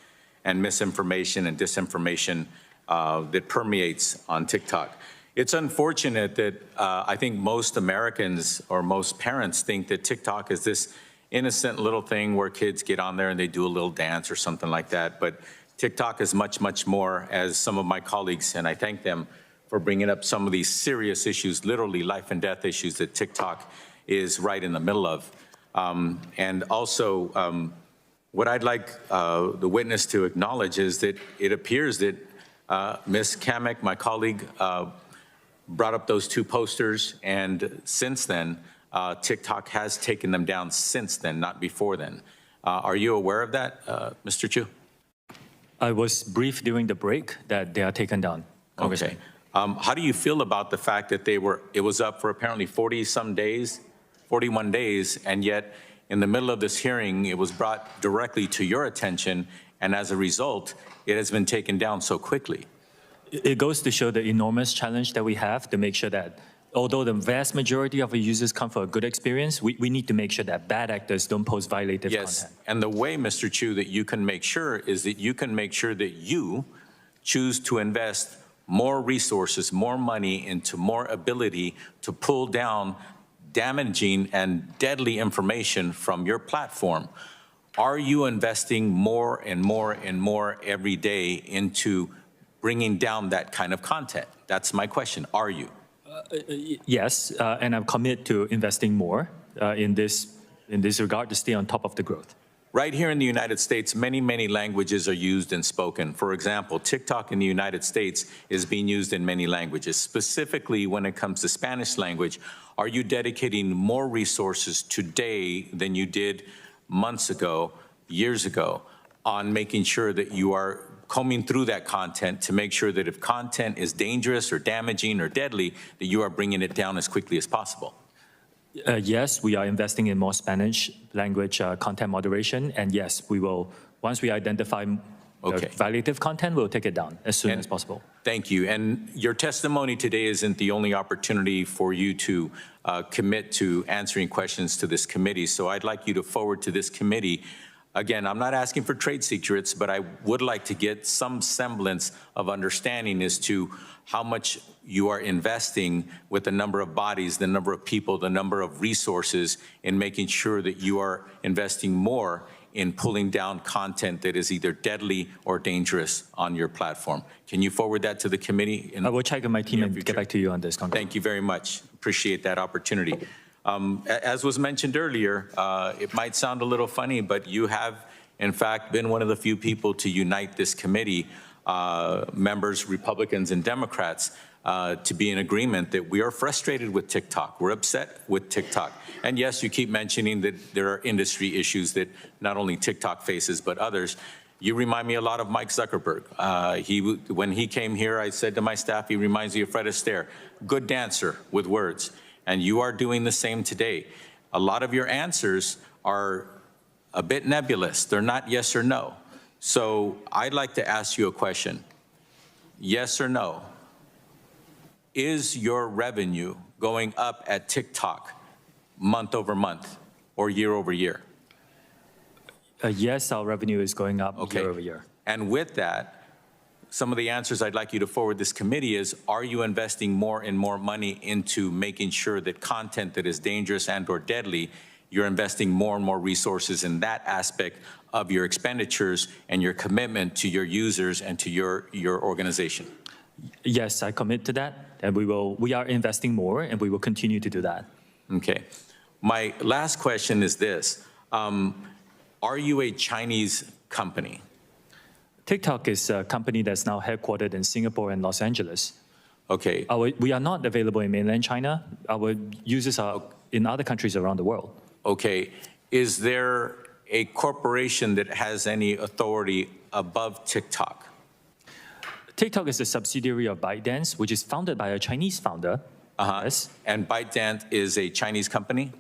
and misinformation and disinformation that permeates on TikTok. It's unfortunate that I think most Americans or most parents think that TikTok is this innocent little thing where kids get on there and they do a little dance or something like that. But TikTok is much, much more, as some of my colleagues, and I thank them for bringing up some of these serious issues, literally life and death issues that TikTok is right in the middle of. And also, what I'd like the witness to acknowledge is that it appears that Ms. Kamek, my colleague, brought up those two posters, and since then, TikTok has taken them down since then, not before then. Are you aware of that, Mr. Chu? I was briefed during the break that they are taken down. Okay. How do you feel about the fact that it was up for apparently 40-some days, 41 days, and yet in the middle of this hearing, it was brought directly to your attention, and as a result, it has been taken down so quickly? It goes to show the enormous challenge that we have to make sure that although the vast majority of our users come for a good experience, we need to make sure that bad actors don't post violative Yes, content. and the way, Mr. Chu, that you can make sure is that you can make sure that you choose to invest more resources, more money into more ability to pull down damaging and deadly information from your platform. Are you investing more and more and more every day into bringing down that kind of content? That's my question. Are you? Yes, and I'm committed to investing more in this regard to stay on top of the growth. Right here in the United States, many, many languages are used and spoken. For example, TikTok in the United States is being used in many languages. Specifically, when it comes to Spanish language, are you dedicating more resources today than you did months ago, years ago, on making sure that you are combing through that content to make sure that if content is dangerous or damaging or deadly, that you are bringing it down as quickly as possible? Yes, we are investing in more Spanish language content moderation, and yes, we will, once we identify violative content, we'll take it down as soon as possible. Thank you. And your testimony today isn't the only opportunity for you to commit to answering questions to this committee, so I'd like you to forward to this committee. Again, I'm not asking for trade secrets, but I would like to get some semblance of understanding as to how much you are investing with the number of bodies, the number of people, the number of resources in making sure that you are investing more in pulling down content that is either deadly or dangerous on your platform. Can you forward that to the committee? I will check with my team and get back to you on this, Congressman. Thank you very much. Appreciate that opportunity. As was mentioned earlier, it might sound a little funny, but you have, in fact, been one of the few people to unite this committee, members, Republicans and Democrats, to be in agreement that we are frustrated with TikTok. We're upset with TikTok. And yes, you keep mentioning that there are industry issues that not only TikTok faces, but others. You remind me a lot of Mike Zuckerberg. When he came here, I said to my staff, he reminds me of Fred Astaire, good dancer with words. and you are doing the same today. A lot of your answers are a bit nebulous. They're not yes or no. So I'd like to ask you a question. Yes or no? Is your revenue going up at TikTok month over month or year over year? Yes, our revenue is going up year over year. And with that, some of the answers I'd like you to forward this committee is, are you investing more and more money into making sure that content that is dangerous and or deadly, you're investing more and more resources in that aspect of your expenditures and your commitment to your users and to your organization? Yes, I commit to that, and we are investing more, and we will continue to do that. Okay. My last question is this. Are you a Chinese company? TikTok is a company that's now headquartered in Singapore and Los Angeles. Okay. We are not available in mainland China. Our users are in other countries around the world. Okay. Is there a corporation that has any authority above TikTok? TikTok is a subsidiary of ByteDance, which is founded by a Chinese founder. Yes. And ByteDance is a Chinese company?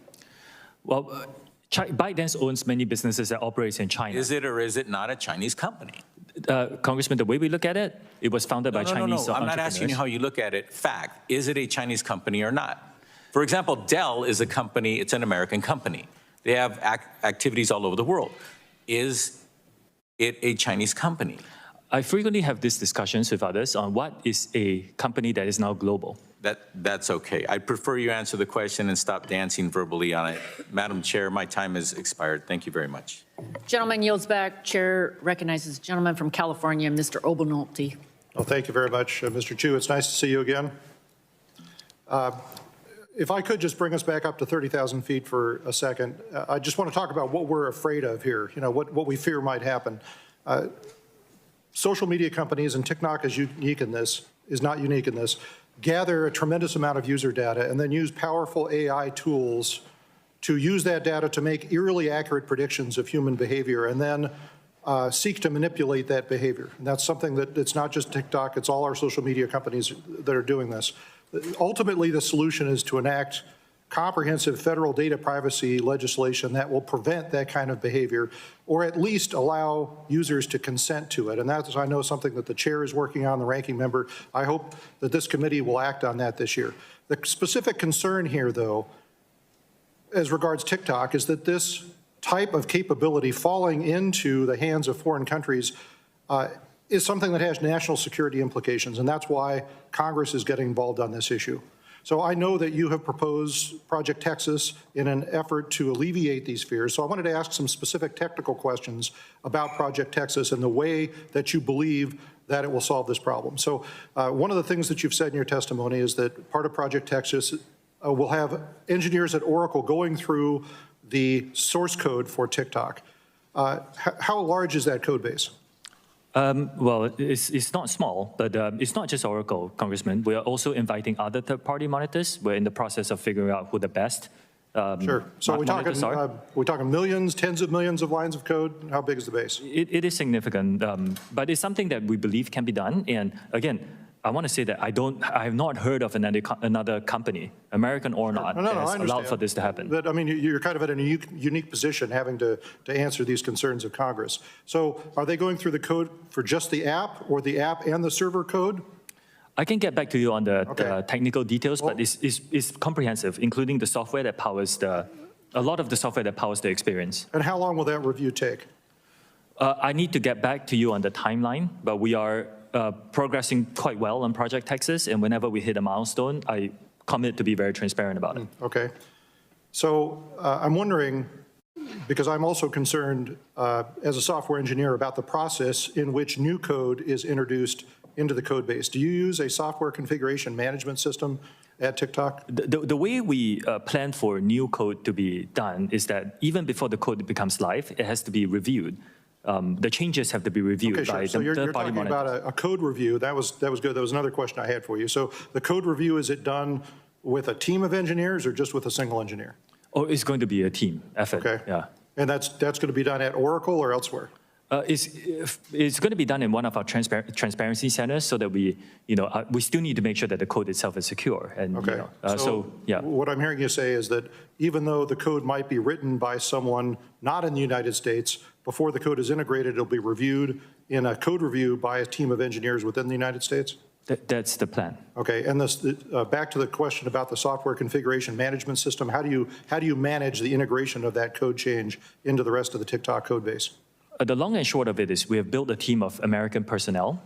Well, ByteDance owns many businesses that operate in China. Is it or is it not a Chinese company? Congressman, the way we look at it, it was founded by Chinese entrepreneurs. I'm not asking you how you look at it. Fact, is it a Chinese company or not? For example, Dell is a company, it's an American company. They have activities all over the world. Is it a Chinese company? I frequently have these discussions with others on what is a company that is now global. That's okay. I prefer you answer the question and stop dancing verbally on it. Madam Chair, my time has expired. Thank you very much. Gentleman yields back. Chair recognizes the gentleman from California, Mr. Obernolte. Well, thank you very much, Mr. Chu. It's nice to see you again. If I could just bring us back up to 30,000 feet for a second, I just want to talk about what we're afraid of here, what we fear might happen. Social media companies, and TikTok is not unique in this, gather a tremendous amount of user data and then use powerful AI tools to use that data to make eerily accurate predictions of human behavior and then seek to manipulate that behavior. And that's something that it's not just TikTok, it's all our social media companies that are doing this. Ultimately, the solution is to enact comprehensive federal data privacy legislation that will prevent that kind of behavior, or at least allow users to consent to it. And that's, I know, something that the chair is working on, the ranking member. I hope that this committee will act on that this year. The specific concern here, though, as regards TikTok, is that this type of capability falling into the hands of foreign countries is something that has national security implications, and that's why Congress is getting involved on this issue. So I know that you have proposed Project Texas in an effort to alleviate these fears. So I wanted to ask some specific technical questions about Project Texas and the way that you believe that it will solve this problem. So one of the things that you've said in your testimony is that part of Project Texas will have engineers at Oracle going through the source code for TikTok. How large is that code base? Well, it's not small, but it's not just Oracle, Congressman. We are also inviting other third-party monitors. We're in the process of figuring out who the best Sure. So we're talking millions, tens of millions of lines of code. How big is the base? It is significant, but it's something that we believe can be done. And again, I want to say that I have not heard of another company, American or not, that has allowed for this to happen. But I mean, you're kind of in a unique position having to answer these concerns of Congress. So are they going through the code for just the app or the app and the server code? I can get back to you on the technical details, but it's comprehensive, including the software that powers a lot of the software that powers the experience. And how long will that review take? I need to get back to you on the timeline, but we are progressing quite well on Project Texas, and whenever we hit a milestone, I commit to be very transparent about it. Okay. So I'm wondering, because I'm also concerned as a software engineer about the process in which new code is introduced into the code base. Do you use a software configuration management system at TikTok? The way we plan for new code to be done is that even before the code becomes live, it has to be reviewed. The changes have to be reviewed by the third-party monitors. So you're talking about a code review. That was good. That was another question I had for you. So the code review, is it done with a team of engineers or just with a single engineer? Oh, it's going to be a team effort. Okay. Yeah. And that's going to be done at Oracle or elsewhere? It's going to be done in one of our transparency centers so that we still need to make sure that the code itself is secure. And, Okay. yeah. What I'm hearing you say is that even though the code might be written by someone not in the United States, before the code is integrated, it'll be reviewed in a code review by a team of engineers within the United States? That's the plan. Okay, and this, back to the question about the software configuration management system, how do you manage the integration of that code change into the rest of the TikTok code base? The long and short of it is we have built a team of American personnel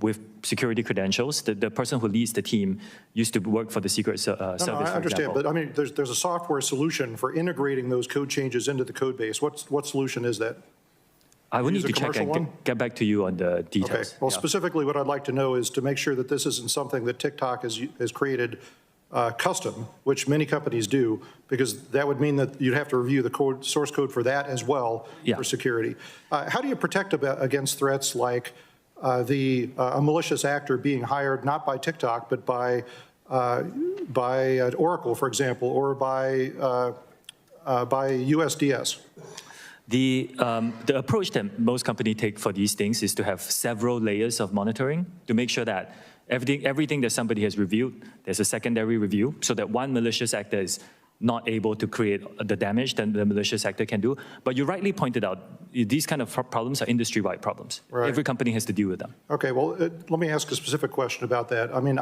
with security credentials. The person who leads the team used to work for the Secret Service, No, I for understand, example. but I mean, there's a software solution for integrating those code changes into the code base. What solution is that? I would Use need a to check commercial and one? get back to you on the Okay, details. well, Yeah. specifically what I'd like to know is to make sure that this isn't something that TikTok has created custom, which many companies do, because that would mean that you'd have to review the source code for that as well Yeah. for security. How do you protect against threats like a malicious actor being hired not by TikTok, but by Oracle, for example, or by USDS? The approach that most companies take for these things is to have several layers of monitoring to make sure that everything that somebody has reviewed, there's a secondary review so that one malicious actor is not able to create the damage that the malicious actor can do. But you rightly pointed out, these kind of problems are industry-wide problems. Right. Every company has to deal with them. Okay, well, let me ask a specific question about that. I mean,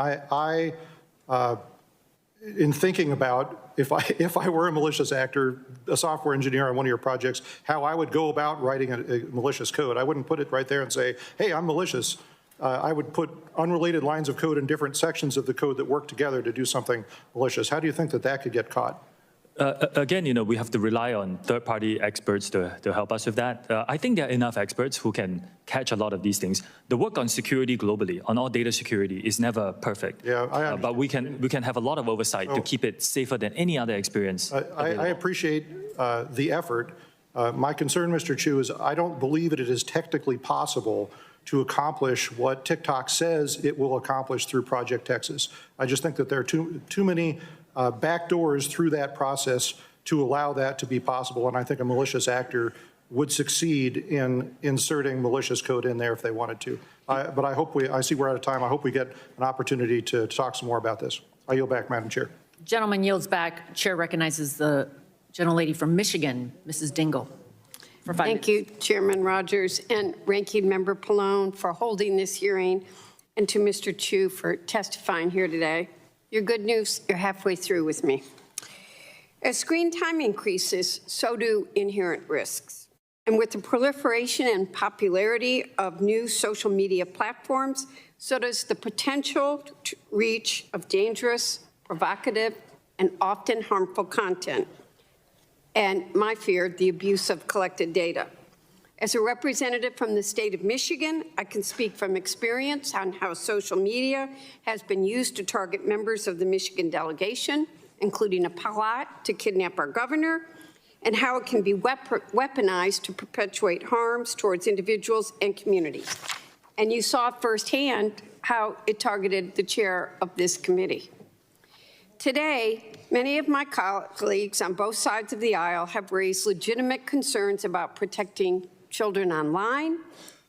in thinking about if I were a malicious actor, a software engineer on one of your projects, how I would go about writing a malicious code, I wouldn't put it right there and say, hey, I'm malicious. I would put unrelated lines of code in different sections of the code that work together to do something malicious. How do you think that could get caught? Again, we have to rely on third-party experts to help us with that. I think there are enough experts who can catch a lot of these things. The work on security globally, on all data security, is never perfect. Yeah, I understand. But we can have a lot of oversight to keep it safer than any other experience. I appreciate the effort. My concern, Mr. Chu, is I don't believe that it is technically possible to accomplish what TikTok says it will accomplish through Project Texas. I just think that there are too many back doors through that process to allow that to be possible, and I think a malicious actor would succeed in inserting malicious code in there if they wanted to. But I see we're out of time. I hope we get an opportunity to talk some more about this. I yield back, Madam Chair. Gentleman yields back. Chair recognizes the gentlelady from Michigan, Mrs. Dingle, for 5 minutes. Thank you, Chairman Rogers and Ranking Member Pallone for holding this hearing, and to Mr. Chu for testifying here today. Your good news, you're halfway through with me. As screen time increases, so do inherent risks. And with the proliferation and popularity of new social media platforms, so does the potential reach of dangerous, provocative, and often harmful content. And my fear, the abuse of collected data. As a representative from the state of Michigan, I can speak from experience on how social media has been used to target members of the Michigan delegation, including a plot to kidnap our governor, and how it can be weaponized to perpetuate harms towards individuals and communities. And you saw firsthand how it targeted the chair of this committee. Today, many of my colleagues on both sides of the aisle have raised legitimate concerns about protecting children online,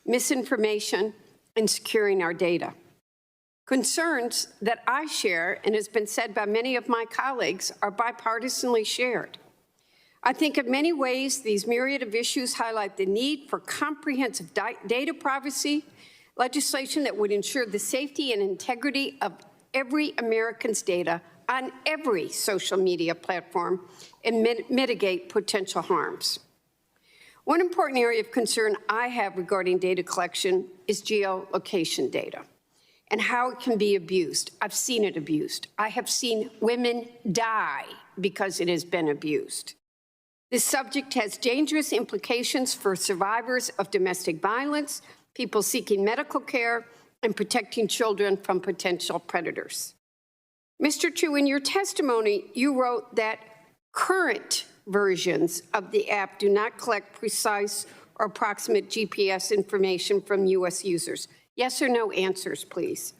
misinformation, and securing our data. Concerns that I share, and has been said by many of my colleagues, are bipartisanly shared. I think in many ways, these myriad of issues highlight the need for comprehensive data privacy legislation that would ensure the safety and integrity of every American's data on every social media platform and mitigate potential harms. One important area of concern I have regarding data collection is geolocation data and how it can be abused. I've seen it abused. I have seen women die because it has been abused. This subject has dangerous implications for survivors of domestic violence, people seeking medical care, and protecting children from potential predators. Mr. Chu, in your testimony, you wrote that current versions of the app do not collect precise or approximate GPS information from U.S. users. Yes or no answers, please.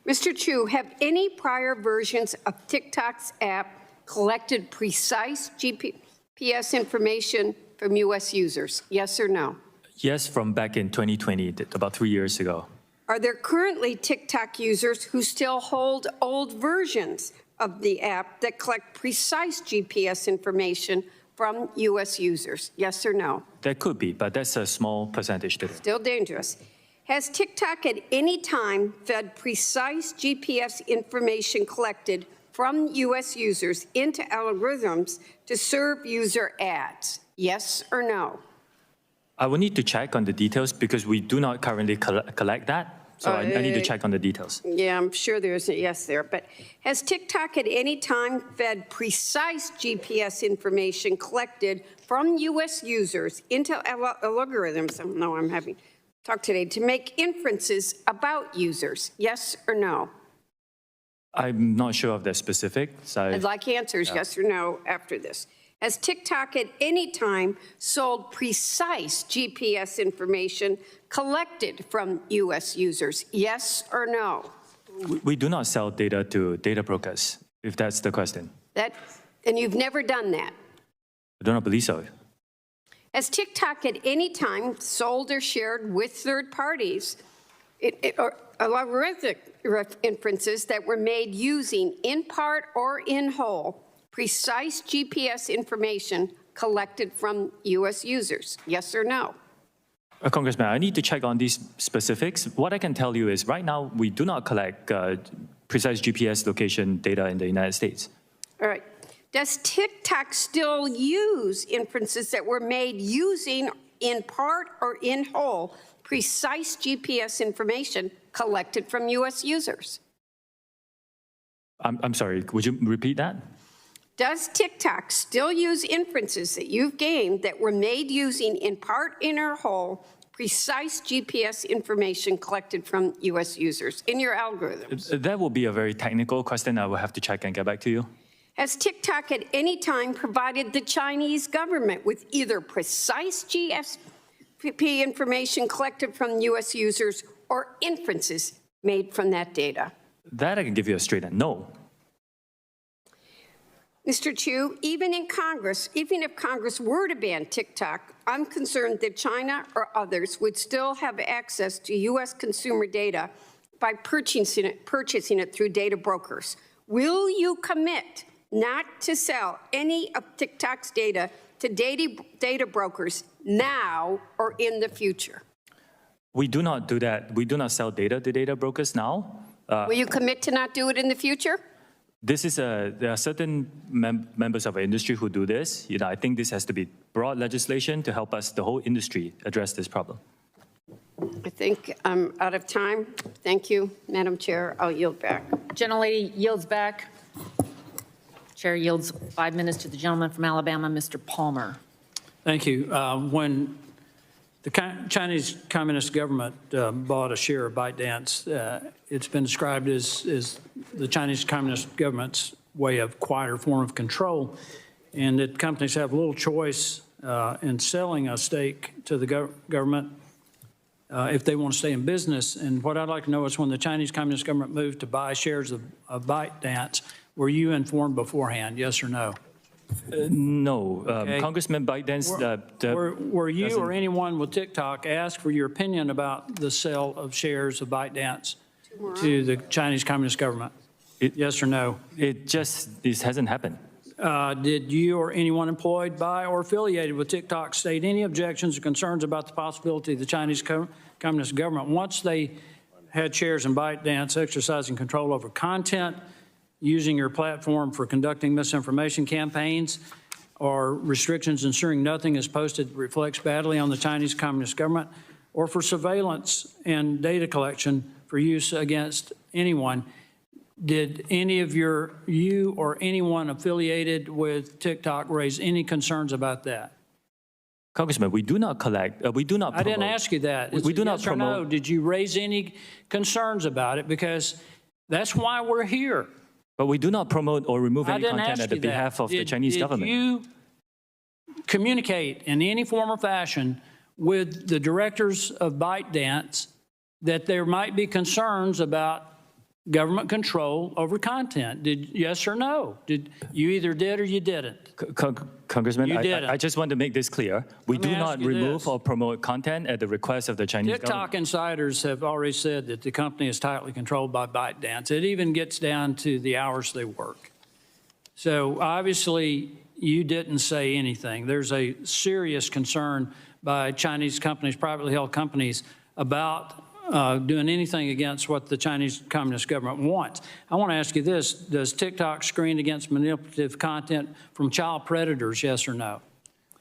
Mr. Chu, have any prior versions of TikTok's app collected precise GPS information from U.S. users? Yes or no? Yes, from back in 2020, about 3 years ago. Are there currently TikTok users who still hold old versions of the app that collect precise GPS information from U.S. users? Yes or no? There could be, but that's a small percentage today. Still dangerous. Has TikTok at any time fed precise GPS information collected from U.S. users into algorithms to serve user ads? Yes or no? I will need to check on the details because we do not currently collect that. So I need to check on the details. Yeah, I'm sure there's a yes there. But has TikTok at any time fed precise GPS information collected from U.S. users into algorithms? I know I'm having talk today to make inferences about users. Yes or no? I'm not sure of the specifics. I'd like answers, yes or no, after this. Has TikTok at any time sold precise GPS information collected from U.S. users? Yes or no? We do not sell data to data brokers, if that's the question. And you've never done that? I do not believe so. Has TikTok at any time sold or shared with third parties or algorithmic inferences that were made using, in part or in whole, precise GPS information collected from U.S. users? Yes or no? Congressman, I need to check on these specifics. What I can tell you is right now we do not collect precise GPS location data in the United States. All right. Does TikTok still use inferences that were made using, in part or in whole, precise GPS information collected from U.S. users? I'm sorry, would you repeat that? Does TikTok still use inferences that you've gained that were made using, in part or whole, precise GPS information collected from U.S. users in your algorithms? That will be a very technical question. I will have to check and get back to you. Has TikTok at any time provided the Chinese government with either precise GSP information collected from U.S. users or inferences made from that data? That I can give you a straight no. Mr. Chu, even if Congress were to ban TikTok, I'm concerned that China or others would still have access to U.S. consumer data by purchasing it through data brokers. Will you commit not to sell any of TikTok's data to data brokers now or in the future? We do not do that. We do not sell data to data brokers now. Will you commit to not do it in the future? There are certain members of our industry who do this. I think this has to be broad legislation to help us, the whole industry, address this problem. I think I'm out of time. Thank you, Madam Chair. I'll yield back. Gentlelady yields back. Chair yields 5 minutes to the gentleman from Alabama, Mr. Palmer. Thank you. When the Chinese Communist government bought a share of ByteDance, it's been described as the Chinese Communist government's way of quieter form of control, and that companies have little choice in selling a stake to the government if they want to stay in business. And what I'd like to know is when the Chinese Communist government moved to buy shares of ByteDance, were you informed beforehand, yes or no? No. Okay. Congressman ByteDance... Were you or anyone with TikTok asked for your opinion about the sale of shares of ByteDance to the Chinese Communist government? Yes or no? This hasn't happened. Did you or anyone employed by or affiliated with TikTok state any objections or concerns about the possibility of the Chinese Communist government, once they had shares in ByteDance, exercising control over content, using your platform for conducting misinformation campaigns, or restrictions ensuring nothing is posted that reflects badly on the Chinese Communist government, or for surveillance and data collection for use against anyone? Did any of you or anyone affiliated with TikTok raise any concerns about that? Congressman, we do not collect, we do not promote. I didn't ask you that. We do not yes or no. promote. Did you raise any concerns about it? Because that's why we're here. But we do not promote or remove any content at the behalf of the Chinese government. Did you communicate in any form or fashion with the directors of ByteDance that there might be concerns about government control over content. Yes or no? You either did or you didn't? Congressman, You didn't. I just want to make this clear. We Let me do ask not you remove this. or promote content at the request of the Chinese TikTok government. insiders have already said that the company is tightly controlled by ByteDance. It even gets down to the hours they work. So obviously, you didn't say anything. There's a serious concern by Chinese companies, privately held companies, about doing anything against what the Chinese Communist government wants. I want to ask you this. Does TikTok screen against manipulative content from child predators, yes or no?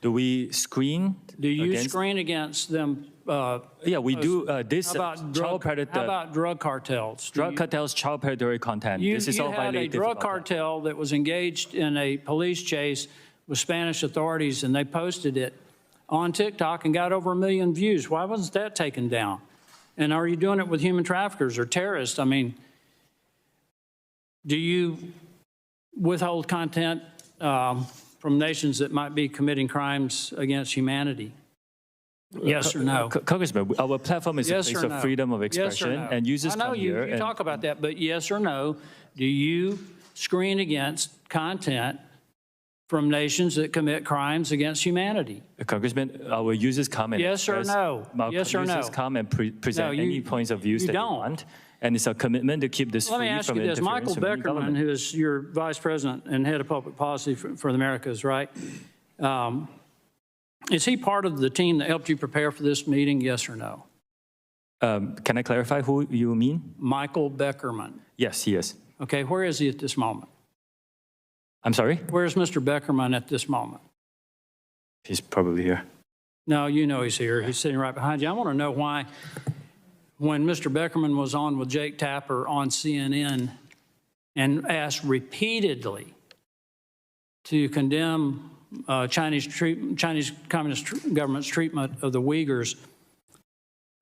Do we screen? Do you against- screen against them? Yeah, we do. This How about drug cartels? Drug cartels, child predatory content. This is all You had a violative drug of that. cartel that was engaged in a police chase with Spanish authorities, and they posted it on TikTok and got over 1 million views. Why wasn't that taken down? And are you doing it with human traffickers or terrorists? I mean, do you withhold content from nations that might be committing crimes against humanity? Yes or no? Congressman, our platform is Yes a place or of no? freedom of Yes or expression, no? and users I know come here. you and talk about that, but yes or no, do you screen against content from nations that commit crimes against humanity? Congressman, our users come and Yes or express- no? Our Yes or no? users come and present No, you- any points of views you that don't. they want, and it's a commitment to keep this Let free me ask from you this. interference Michael from any Beckerman, government. who is your vice president and head of public policy for the Americas, right? Is he part of the team that helped you prepare for this meeting, yes or no? Can I clarify who you mean? Michael Beckerman. Yes, he is. Okay, where is he at this moment? I'm sorry? Where's Mr. Beckerman at this moment? He's probably here. No, you know he's here. He's sitting right behind you. I want to know why, when Mr. Beckerman was on with Jake Tapper on CNN and asked repeatedly to condemn Chinese Communist government's treatment of the Uyghurs,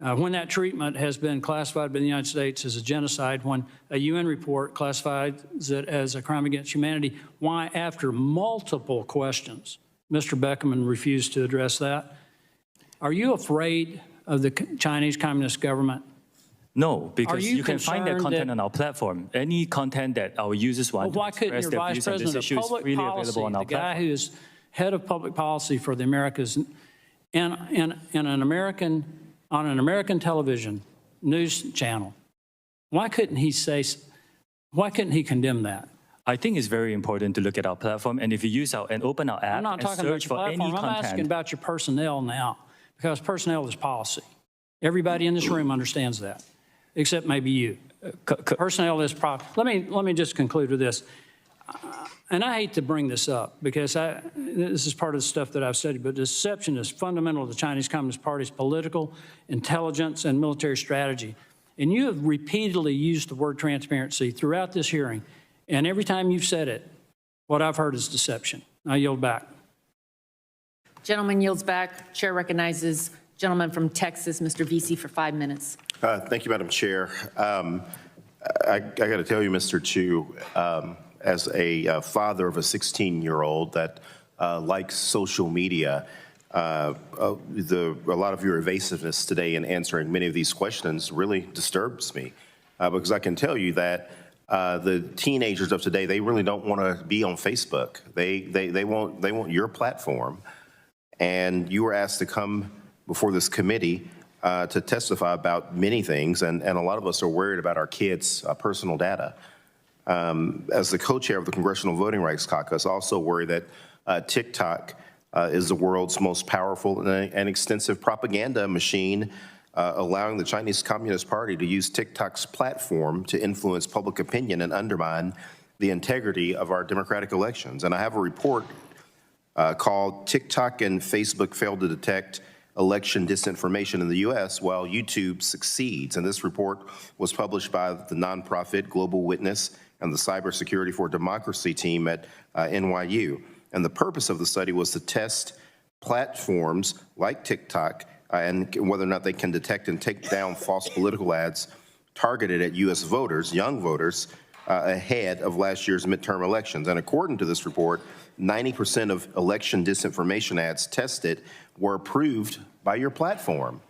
when that treatment has been classified by the United States as a genocide, when a UN report classifies it as a crime against humanity, why, after multiple questions, Mr. Beckerman refused to address that? Are you afraid of the Chinese Communist government? No, because you you can find that concerned content that- on our platform. Any content that our users want Well, why to couldn't express your their vice views on this president of issue is public freely policy, available on the our guy platform. who is head of public policy for the Americas, and on an American television news channel, why couldn't he condemn that? I think it's very important to look at our platform, and if you use and open our app I'm not and talking about search your for any platform. I'm asking content. about your personnel now, because personnel is policy. Everybody in this room understands that, except maybe you. Personnel is let me just conclude with this. And I hate to bring this up because this is part of the stuff that I've studied, but deception is fundamental to the Chinese Communist Party's political, intelligence, and military strategy. And you have repeatedly used the word transparency throughout this hearing, and every time you've said it, what I've heard is deception. I yield back. Gentleman yields back. Chair recognizes gentleman from Texas, Mr. Vesey, for 5 minutes. Thank you, Madam Chair. I got to tell you, Mr. Chu, as a father of a 16-year-old that likes social media, a lot of your evasiveness today in answering many of these questions really disturbs me, because I can tell you that the teenagers of today, they really don't want to be on Facebook. They want your platform, and you were asked to come before this committee to testify about many things, and a lot of us are worried about our kids' personal data. As the co-chair of the Congressional Voting Rights Caucus, I also worry that TikTok is the world's most powerful and extensive propaganda machine, allowing the Chinese Communist Party to use TikTok's platform to influence public opinion and undermine the integrity of our democratic elections. And I have a report called "TikTok and Facebook Failed to Detect Election Disinformation in the U.S. While YouTube Succeeds." And this report was published by the nonprofit Global Witness and the Cybersecurity for Democracy team at NYU. And the purpose of the study was to test platforms like TikTok and whether or not they can detect and take down false political ads targeted at U.S. voters, young voters, ahead of last year's midterm elections. And according to this report, 90% of election disinformation ads tested were approved by your platform.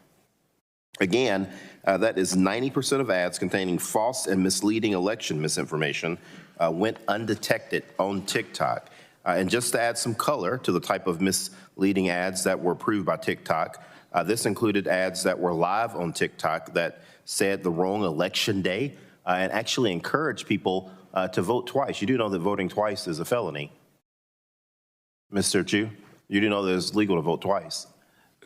Again, that is 90% of ads containing false and misleading election misinformation went undetected on TikTok. And just to add some color to the type of misleading ads that were approved by TikTok, this included ads that were live on TikTok that said the wrong election day and actually encouraged people to vote twice. You do know that voting twice is a felony. Mr. Chu, you do know that it's legal to vote twice.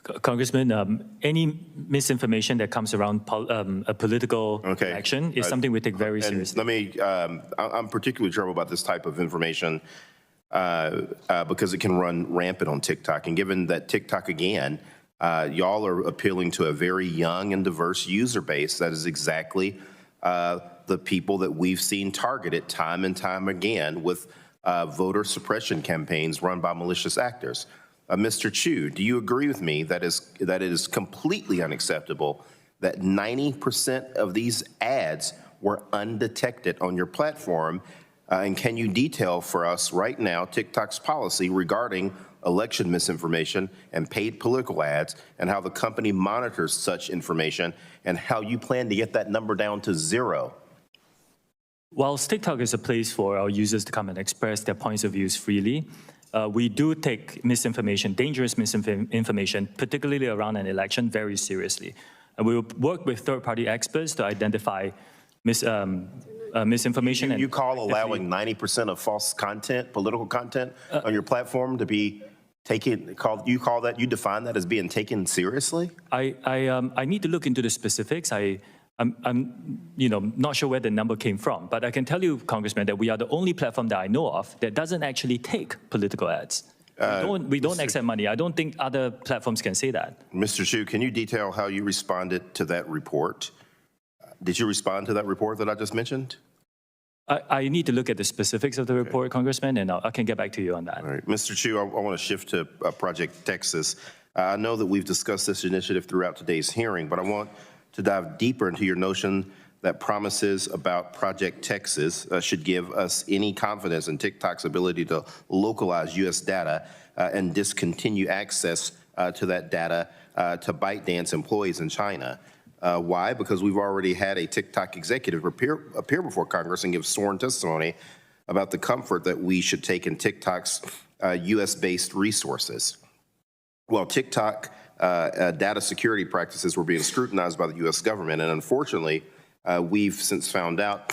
Congressman, any misinformation that comes around a political action is something we take very seriously. Let me, I'm particularly troubled about this type of information because it can run rampant on TikTok. And given that TikTok, again, y'all are appealing to a very young and diverse user base, that is exactly the people that we've seen targeted time and time again with voter suppression campaigns run by malicious actors. Mr. Chu, do you agree with me that it is completely unacceptable that 90% of these ads were undetected on your platform? And can you detail for us right now TikTok's policy regarding election misinformation and paid political ads and how the company monitors such information and how you plan to get that number down to zero? Whilst TikTok is a place for our users to come and express their points of views freely, we do take misinformation, dangerous misinformation, particularly around an election, very seriously. And we will work with third-party experts to identify misinformation. You call allowing 90% of false content, political content on your platform to be taken, you define that as being taken seriously? I need to look into the specifics. I'm not sure where the number came from, but I can tell you, Congressman, that we are the only platform that I know of that doesn't actually take political ads. We don't accept money. I don't think other platforms can say that. Mr. Chu, can you detail how you responded to that report? Did you respond to that report that I just mentioned? I need to look at the specifics of the report, Congressman, and I can get back to you on that. All right. Mr. Chu, I want to shift to Project Texas. I know that we've discussed this initiative throughout today's hearing, but I want to dive deeper into your notion that promises about Project Texas should give us any confidence in TikTok's ability to localize U.S. data and discontinue access to that data to ByteDance employees in China. Why? Because we've already had a TikTok executive appear before Congress and give sworn testimony about the comfort that we should take in TikTok's U.S.-based resources. Well, TikTok data security practices were being scrutinized by the U.S. government, and unfortunately, we've since found out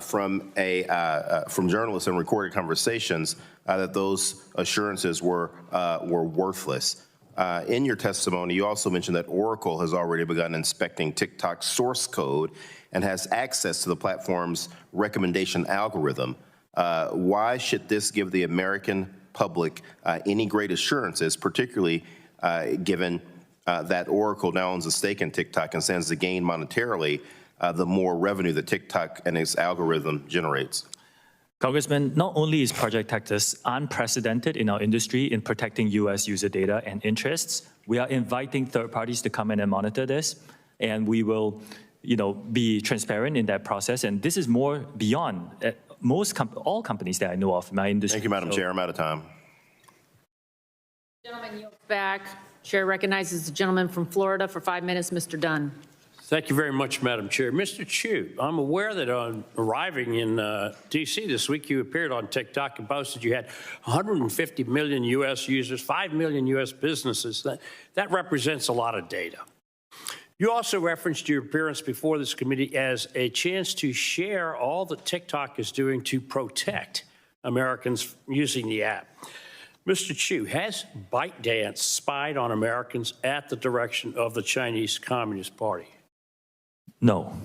from journalists and recorded conversations that those assurances were worthless. In your testimony, you also mentioned that Oracle has already begun inspecting TikTok's source code and has access to the platform's recommendation algorithm. Why should this give the American public any great assurances, particularly given that Oracle now owns a stake in TikTok and stands to gain monetarily the more revenue that TikTok and its algorithm generates? Congressman, not only is Project Texas unprecedented in our industry in protecting U.S. user data and interests, we are inviting third parties to come in and monitor this, and we will, be transparent in that process. And this is more beyond all companies that I know of in my industry. Thank you, Madam Chair. I'm out of time. Gentleman yields back. Chair recognizes the gentleman from Florida for 5 minutes, Mr. Dunn. Thank you very much, Madam Chair. Mr. Chu, I'm aware that on arriving in D.C. this week, you appeared on TikTok and posted you had 150 million U.S. users, 5 million U.S. businesses. That represents a lot of data. You also referenced your appearance before this committee as a chance to share all that TikTok is doing to protect Americans using the app. Mr. Chu, has ByteDance spied on Americans at the direction of the Chinese Communist Party? No.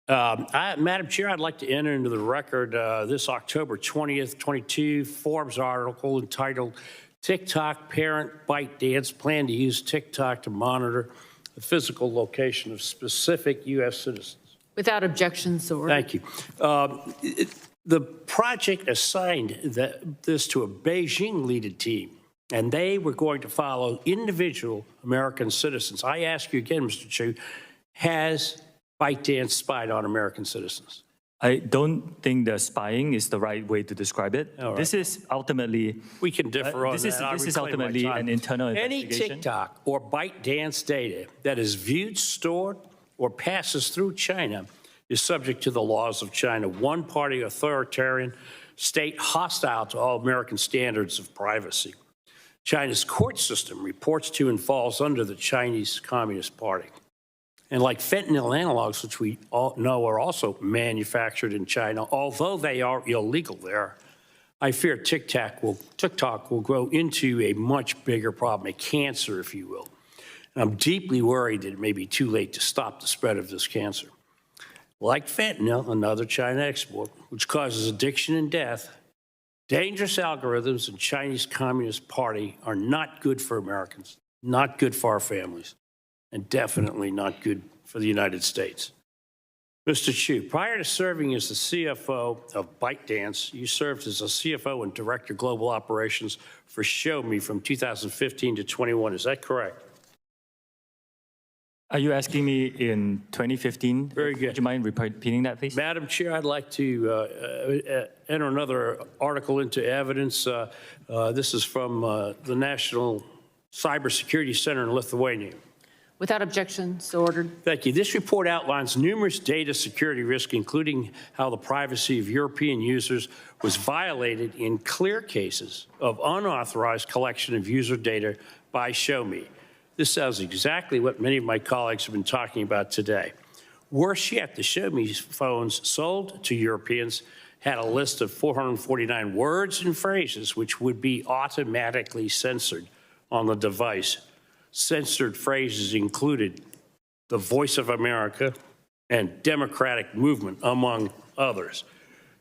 Madam Chair, I'd like to enter into the record this October 20th, 22 Forbes article entitled TikTok Parent ByteDance Plan to Use TikTok to Monitor the Physical Location of Specific U.S. Citizens. Without objection, so ordered. Thank you. The project assigned this to a Beijing-led team, and they were going to follow individual American citizens. I ask you again, Mr. Chu, has ByteDance spied on American citizens? I don't think the spying is the right way to describe it. All right. This is ultimately, We can differ on this that. is, I'll this is reclaim my ultimately time. an internal Any investigation. TikTok or ByteDance data that is viewed, stored, or passes through China is subject to the laws of China, one-party authoritarian state hostile to all American standards of privacy. China's court system reports to and falls under the Chinese Communist Party. And like fentanyl analogs, which we all know are also manufactured in China, although they are illegal there, I fear TikTok will grow into a much bigger problem, a cancer, if you will. And I'm deeply worried that it may be too late to stop the spread of this cancer. Like fentanyl, another China export, which causes addiction and death, dangerous algorithms and Chinese Communist Party are not good for Americans, not good for our families, and definitely not good for the United States. Mr. Chu, prior to serving as the CFO of ByteDance, you served as a CFO and Director of Global Operations for ShowMe from 2015 to 21. Is that correct? Are you asking me in 2015? Very good. Would you mind repeating that, please? Madam Chair, I'd like to enter another article into evidence. This is from the National Cybersecurity Center in Lithuania. Without objection, so ordered. Thank you. This report outlines numerous data security risks, including how the privacy of European users was violated in clear cases of unauthorized collection of user data by ShowMe. This sounds exactly what many of my colleagues have been talking about today. Worse yet, the ShowMe phones sold to Europeans had a list of 449 words and phrases which would be automatically censored on the device. Censored phrases included the Voice of America and Democratic Movement, among others.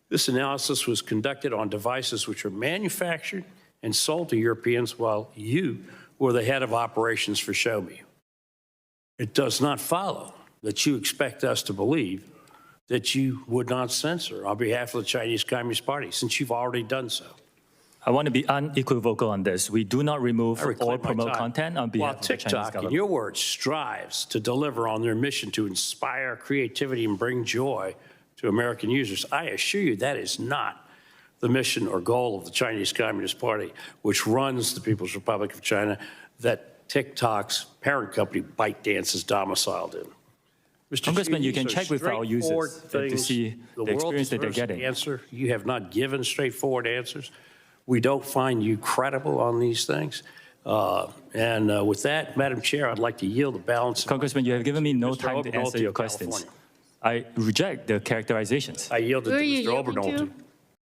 This analysis was conducted on devices which were manufactured and sold to Europeans while you were the head of operations for ShowMe. It does not follow that you expect us to believe that you would not censor on behalf of the Chinese Communist Party, since you've already done so. I want to be unequivocal on this. We do not remove I or reclaim my promote time. content on behalf of the Chinese TikTok, in government. your words, strives to deliver on their mission to inspire creativity and bring joy to American users, I assure you that is not the mission or goal of the Chinese Communist Party, which runs the People's Republic of China, that TikTok's parent company, ByteDance, is domiciled in. Mr. Congressman, Chu, you can these are check with our straightforward users to things. see the world experience that they're deserves an getting. Answer. You have not given straightforward answers. We don't find you credible on these things. With that, Madam Chair, I'd like to yield the balance. Congressman, you have given me no Mr. time to answer Obernolte your of questions. California. I reject the characterizations. I yielded Who to are you Mr. yielding Obernolte. to?